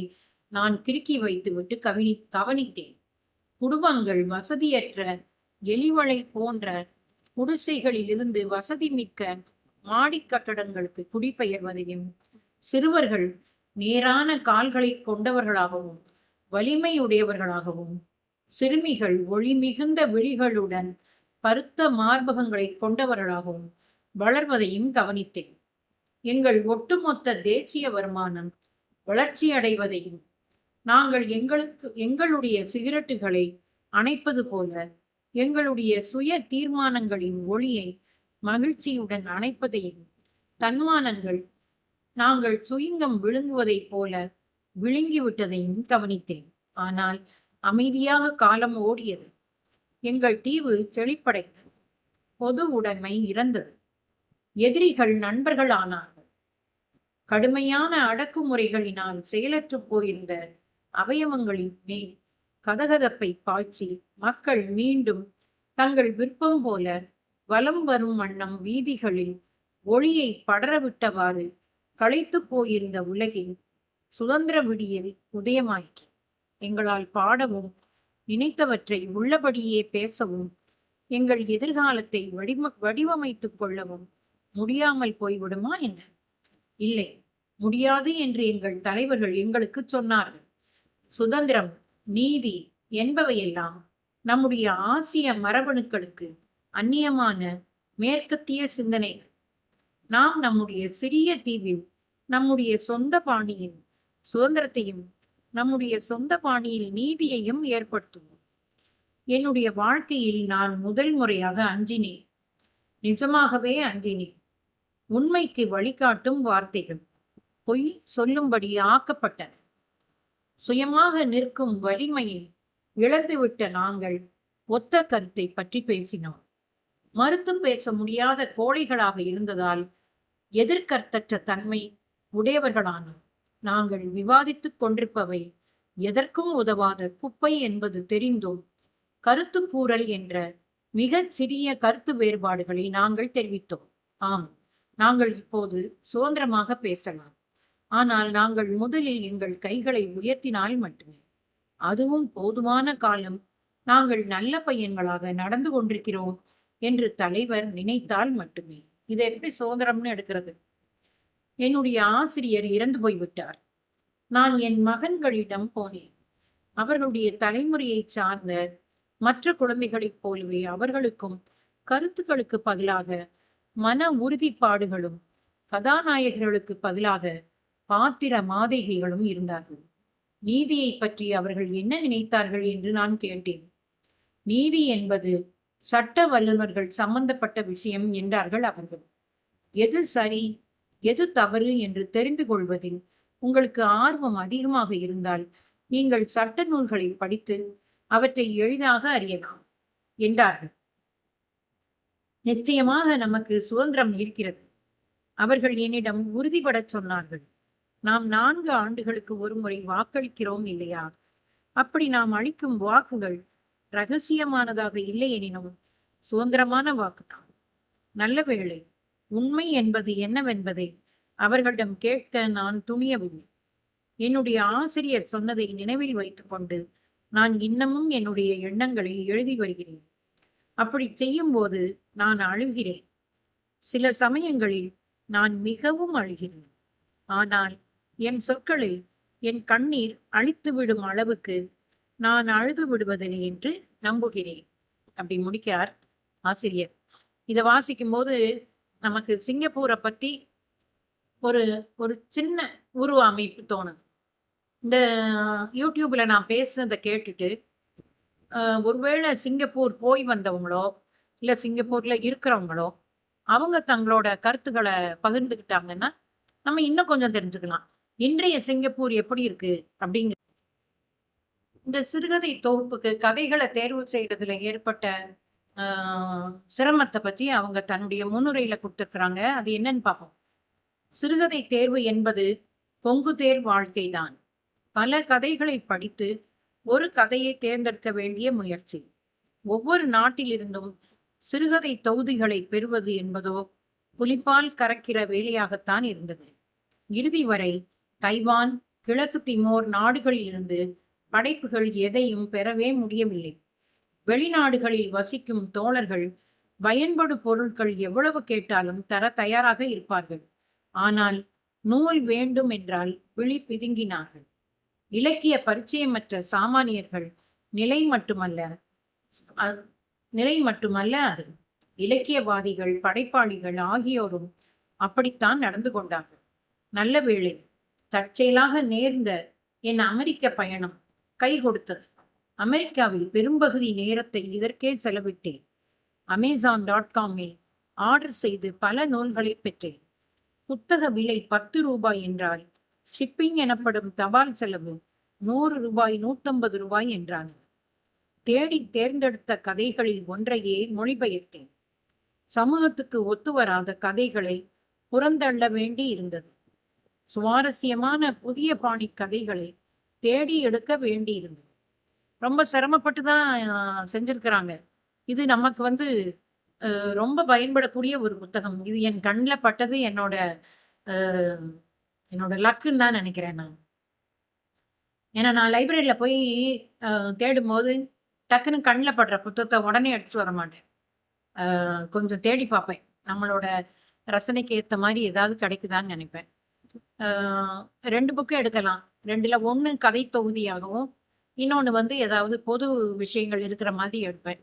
நான் கிறுக்கி வைத்துவிட்டு கவனித்தேன். குடும்பங்கள் வசதியற்ற எலிவளை போன்ற குடிசைகளிலிருந்து வசதி மிக்க மாடி கட்டடங்களுக்கு குடிபெயர்வதையும், சிறுவர்கள் நேரான கால்களை கொண்டவர்களாகவும் வலிமையுடையவர்களாகவும், சிறுமிகள் ஒளி மிகுந்த விழிகளுடன் பருத்த மார்பகங்களை கொண்டவர்களாகவும் வளர்வதையும் கவனித்தேன். எங்கள் ஒட்டுமொத்த தேசிய வருமானம் வளர்ச்சி அடைவதையும், நாங்கள் எங்களுடைய சிகரெட்டுகளை அணைப்பது போல எங்களுடைய சுய தீர்மானங்களின் ஒளியை மகிழ்ச்சியுடன் அணைப்பதையும், தன்மானங்கள் நாங்கள் சுயங்கம் விழுங்குவதைப் போல விழுங்கிவிட்டதையும் கவனித்தேன். ஆனால் அமைதியாக காலம் ஓடியது. எங்கள் தீவு செழிப்படைந்தது. பொது உடைமை இறந்தது. எதிரிகள் நண்பர்கள் ஆனார்கள். கடுமையான அடக்குமுறைகளினால் செயலற்று போயிருந்த அவயவங்களின் மேல் கதகதப்பை பாய்ச்சி மக்கள் மீண்டும் தங்கள் விருப்பம் போல வலம் வரும் வண்ணம் வீதிகளில் ஒளியை படரவிட்டவாறு களைத்து போயிருந்த உலகில் சுதந்திர விடியல் உதயமாயிற்று. எங்களால் பாடவும் நினைத்தவற்றை உள்ளபடியே பேசவும் எங்கள் எதிர்காலத்தை வடிவமைத்துக் கொள்ளவும் முடியாமல் போய்விடுமா என்ன? இல்லை, முடியாது என்று எங்கள் தலைவர்கள் எங்களுக்கு சொன்னார்கள். சுதந்திரம், நீதி என்பவையெல்லாம் நம்முடைய ஆசிய மரபணுக்களுக்கு அந்நியமான மேற்கத்திய சிந்தனைகள். நாம் நம்முடைய சிறிய தீவில் நம்முடைய சொந்த பாணியில் சுதந்திரத்தையும் நம்முடைய சொந்த பாணியில் நீதியையும் ஏற்படுத்துவோம். என்னுடைய வாழ்க்கையில் நான் முதல் முறையாக அஞ்சினேன். நிஜமாகவே அஞ்சினேன். உண்மைக்கு வழிகாட்டும் வார்த்தைகள் பொய் சொல்லும்படி ஆக்கப்பட்டன. சுயமாக நிற்கும் வலிமையை இழந்துவிட்ட நாங்கள் ஒத்த கருத்தை பற்றி பேசினோம். மறுத்து பேச முடியாத கோழைகளாக இருந்ததால் எதிர்கருத்தற்ற தன்மை உடையவர்களானோம். நாங்கள் விவாதித்துக் கொண்டிருப்பவை எதற்கும் உதவாத குப்பை என்பது தெரிந்தும் கருத்து கூறல் என்ற மிகச் சிறிய கருத்து வேறுபாடுகளை நாங்கள் தெரிவித்தோம். ஆம், நாங்கள் இப்போது சுதந்திரமாக பேசலாம். ஆனால் நாங்கள் முதலில் எங்கள் கைகளை உயர்த்தினால் மட்டுமே. அதுவும் போதுமான காலம் நாங்கள் நல்ல பையன்களாக நடந்து கொண்டிருக்கிறோம் என்று தலைவர் நினைத்தால் மட்டுமே. இதை எப்படி சுதந்திரம்னு எடுக்கிறது? என்னுடைய ஆசிரியர் இறந்து போய்விட்டார். நான் என் மகன்களிடம் போனேன். அவர்களுடைய தலைமுறையை சார்ந்த மற்ற குழந்தைகளைப் போலவே அவர்களுக்கும் கருத்துக்களுக்கு பதிலாக மன உறுதிப்பாடுகளும் கதாநாயகர்களுக்கு பதிலாக பாத்திர மாதிரிகளும் இருந்தார்கள். நீதியை பற்றி அவர்கள் என்ன நினைத்தார்கள் என்று நான் கேட்டேன். நீதி என்பது சட்ட வல்லுநர்கள் சம்பந்தப்பட்ட விஷயம் என்றார்கள் அவர்கள். எது சரி எது தவறு என்று தெரிந்து கொள்வதில் உங்களுக்கு ஆர்வம் அதிகமாக இருந்தால் நீங்கள் சட்ட நூல்களை படித்து அவற்றை எளிதாக அறியலாம் என்றார்கள். நிச்சயமாக நமக்கு சுதந்திரம் இருக்கிறது. அவர்கள் என்னிடம் உறுதிபட சொன்னார்கள். நாம் 4 ஆண்டுகளுக்கு ஒருமுறை வாக்களிக்கிறோம் இல்லையா? அப்படி நாம் அளிக்கும் வாக்குகள் ரகசியமானதாக இல்லை எனினும் சுதந்திரமான வாக்குதான். நல்ல வேளை, உண்மை என்பது என்னவென்பதை அவர்களிடம் கேட்க நான் துணியவில்லை. என்னுடைய ஆசிரியர் சொன்னதை நினைவில் வைத்துக் கொண்டு நான் இன்னமும் என்னுடைய எண்ணங்களை எழுதி வருகிறேன். அப்படி செய்யும் போது நான் அழுகிறேன். சில சமயங்களில் நான் மிகவும் அழுகிறேன். ஆனால் என் சொற்களை என் கண்ணீர் அழித்துவிடும் அளவுக்கு நான் அழுது விடுவதில்லை என்று நம்புகிறேன். அப்படி முடிக்கிறார் ஆசிரியர். இதை வாசிக்கும் போது நமக்கு சிங்கப்பூரை பற்றி ஒரு ஒரு சின்ன உருவ அமைப்பு தோணுது. இந்த யூடியூப்ல நான் பேசுனதை கேட்டுட்டு ஒருவேளை சிங்கப்பூர் போய் வந்தவங்களோ இல்லை சிங்கப்பூர்ல இருக்கிறவங்களோ அவங்க தங்களோட கருத்துக்களை பகிர்ந்துக்கிட்டாங்கன்னா நம்ம இன்னும் கொஞ்சம் தெரிஞ்சுக்கலாம். இன்றைய சிங்கப்பூர் எப்படி இருக்கு அப்படிங்கிற இந்த சிறுகதை தொகுப்புக்கு கதைகளை தேர்வு செய்யறதுல ஏற்பட்ட சிரமத்தை பற்றி அவங்க தன்னுடைய முன்னுரையில கொடுத்துருக்குறாங்க. அது என்னன்னு பார்ப்போம். சிறுகதை தேர்வு என்பது பொங்கு தேர் வாழ்க்கைதான். பல கதைகளை படித்து ஒரு கதையை தேர்ந்தெடுக்க வேண்டிய முயற்சி. ஒவ்வொரு நாட்டிலிருந்தும் சிறுகதை தொகுதிகளை பெறுவது என்பதோ புலிப்பால் கறக்கிற வேலையாகத்தான் இருந்தது. இறுதி வரை தைவான், கிழக்கு திமோர் நாடுகளிலிருந்து படைப்புகள் எதையும் பெறவே முடியவில்லை. வெளிநாடுகளில் வசிக்கும் தோழர்கள் பயன்படு பொருட்கள் எவ்வளவு கேட்டாலும் தர தயாராக இருப்பார்கள். ஆனால் நூல் வேண்டும் என்றால் விழி பிதுங்கினார்கள். இலக்கிய பரிச்சயமற்ற சாமானியர்கள் நிலை மட்டுமல்ல அது இலக்கியவாதிகள், படைப்பாளிகள் ஆகியோரும் அப்படித்தான் நடந்து கொண்டார்கள். நல்ல வேளை, தற்செயலாக நேர்ந்த என் அமெரிக்க பயணம் கை கொடுத்தது. அமெரிக்காவில் பெரும்பகுதி நேரத்தை இதற்கே செலவிட்டேன். Amazon.com-இல் ஆர்டர் செய்து பல நூல்களை பெற்றேன். புத்தக விலை 10 ரூபாய் என்றால் ஷிப்பிங் எனப்படும் தபால் செலவு 100 ரூபாய், 150 ரூபாய் என்றான். தேடி தேர்ந்தெடுத்த கதைகளில் ஒன்றையே மொழிபெயர்த்தேன். சமூகத்துக்கு ஒத்து வராத கதைகளை புறந்தள்ள வேண்டி இருந்தது. சுவாரஸ்யமான புதிய பாணி கதைகளை தேடி எடுக்க வேண்டி இருந்தது. ரொம்ப சிரமப்பட்டு தான் செஞ்சிருக்கிறாங்க. இது நமக்கு ரொம்ப பயன்படக்கூடிய ஒரு புத்தகம். இது என் கண்ணில் பட்டது என்னோட லக்குன்னு தான் நினைக்கிறேன் நான். ஏன்னா நான் லைப்ரரியில் போய் தேடும் போது டக்குன்னு கண்ணில் படுற புத்தகத்தை உடனே எடுத்துட்டு வர மாட்டேன். கொஞ்சம் தேடி பார்ப்பேன். நம்மளோட ரசனைக்கு ஏற்ற மாதிரி ஏதாவது கிடைக்குதான்னு நினைப்பேன். 2 புக்கு எடுக்கலாம். 2ல் 1 கதை தொகுதியாகவும் இன்னொன்று ஏதாவது பொது விஷயங்கள் இருக்கிற மாதிரி எடுப்பேன்.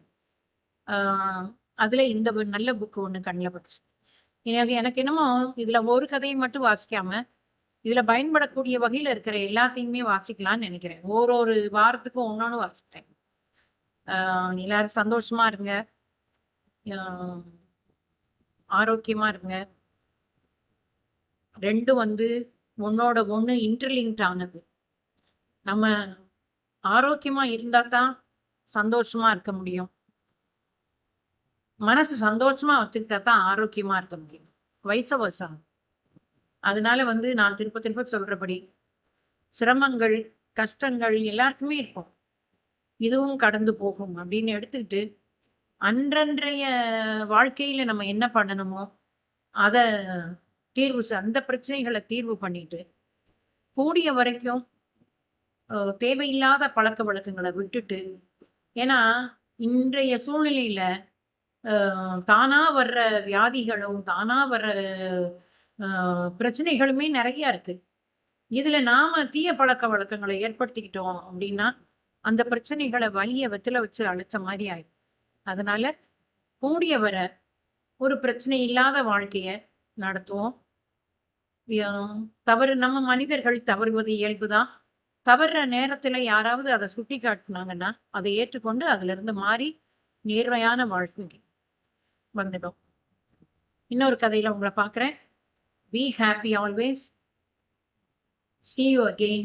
அதில் இந்த நல்ல புக்கு ஒன்று கண்ணில் பட்டுச்சு. எனக்கு என்னமோ இதில் ஒரு கதையை மட்டும் வாசிக்காம இதுல பயன்படக்கூடிய வகையில இருக்கிற எல்லாத்தையுமே வாசிக்கலாம்னு நினைக்கிறேன். ஒரு வாரத்துக்கும் ஒன்னொன்னு வாசிக்கிறேன். எல்லாரும் சந்தோஷமா இருங்க, ஆரோக்கியமா இருங்க. ரெண்டும் வந்து ஒன்னோட ஒண்ணு இன்டர்லிங்க்ட் ஆனது. நம்ம ஆரோக்கியமா இருந்தா தான் சந்தோஷமா இருக்க முடியும். மனசு சந்தோஷமா வச்சுக்கிட்டா தான் ஆரோக்கியமா இருக்க முடியும். வைச வசா. அதனால வந்து நான் திருப்ப திருப்ப சொல்றபடி சிரமங்கள், கஷ்டங்கள் எல்லாருக்குமே இருக்கும். இதுவும் கடந்து போகும் அப்படின்னு எடுத்துக்கிட்டு அன்றன்றைய வாழ்க்கையில நம்ம என்ன பண்ணணுமோ அத அந்த பிரச்சனைகளை தீர்வு பண்ணிட்டு கூடிய வரைக்கும் தேவையில்லாத பழக்க வழக்கங்களை விட்டுட்டு, ஏன்னா இன்றைய சூழ்நிலையில தானா வர்ற வியாதிகளும் தானா வர்ற பிரச்சனைகளுமே நிறைய இருக்கு. இதுல நாம தீய பழக்க வழக்கங்களை ஏற்படுத்திக்கிட்டோம் அப்படின்னா அந்த பிரச்சனைகளை வலிய வெத்தில வச்சு அழைச்ச மாதிரி ஆயிடும். அதனால கூடிய வர ஒரு பிரச்சனை இல்லாத வாழ்க்கைய நடத்துவோம். தவறு நம்ம மனிதர்கள் தவறுவது இயல்புதான். தவறுற நேரத்துல யாராவது அதை சுட்டி காட்டினாங்கன்னா அதை ஏற்றுக்கொண்டு அதுல இருந்து மாறி நேர்மையான வாழ்க்கைக்கு வந்துடும். இன்னொரு கதையில உங்களை பார்க்குறேன். Be happy always. See you again.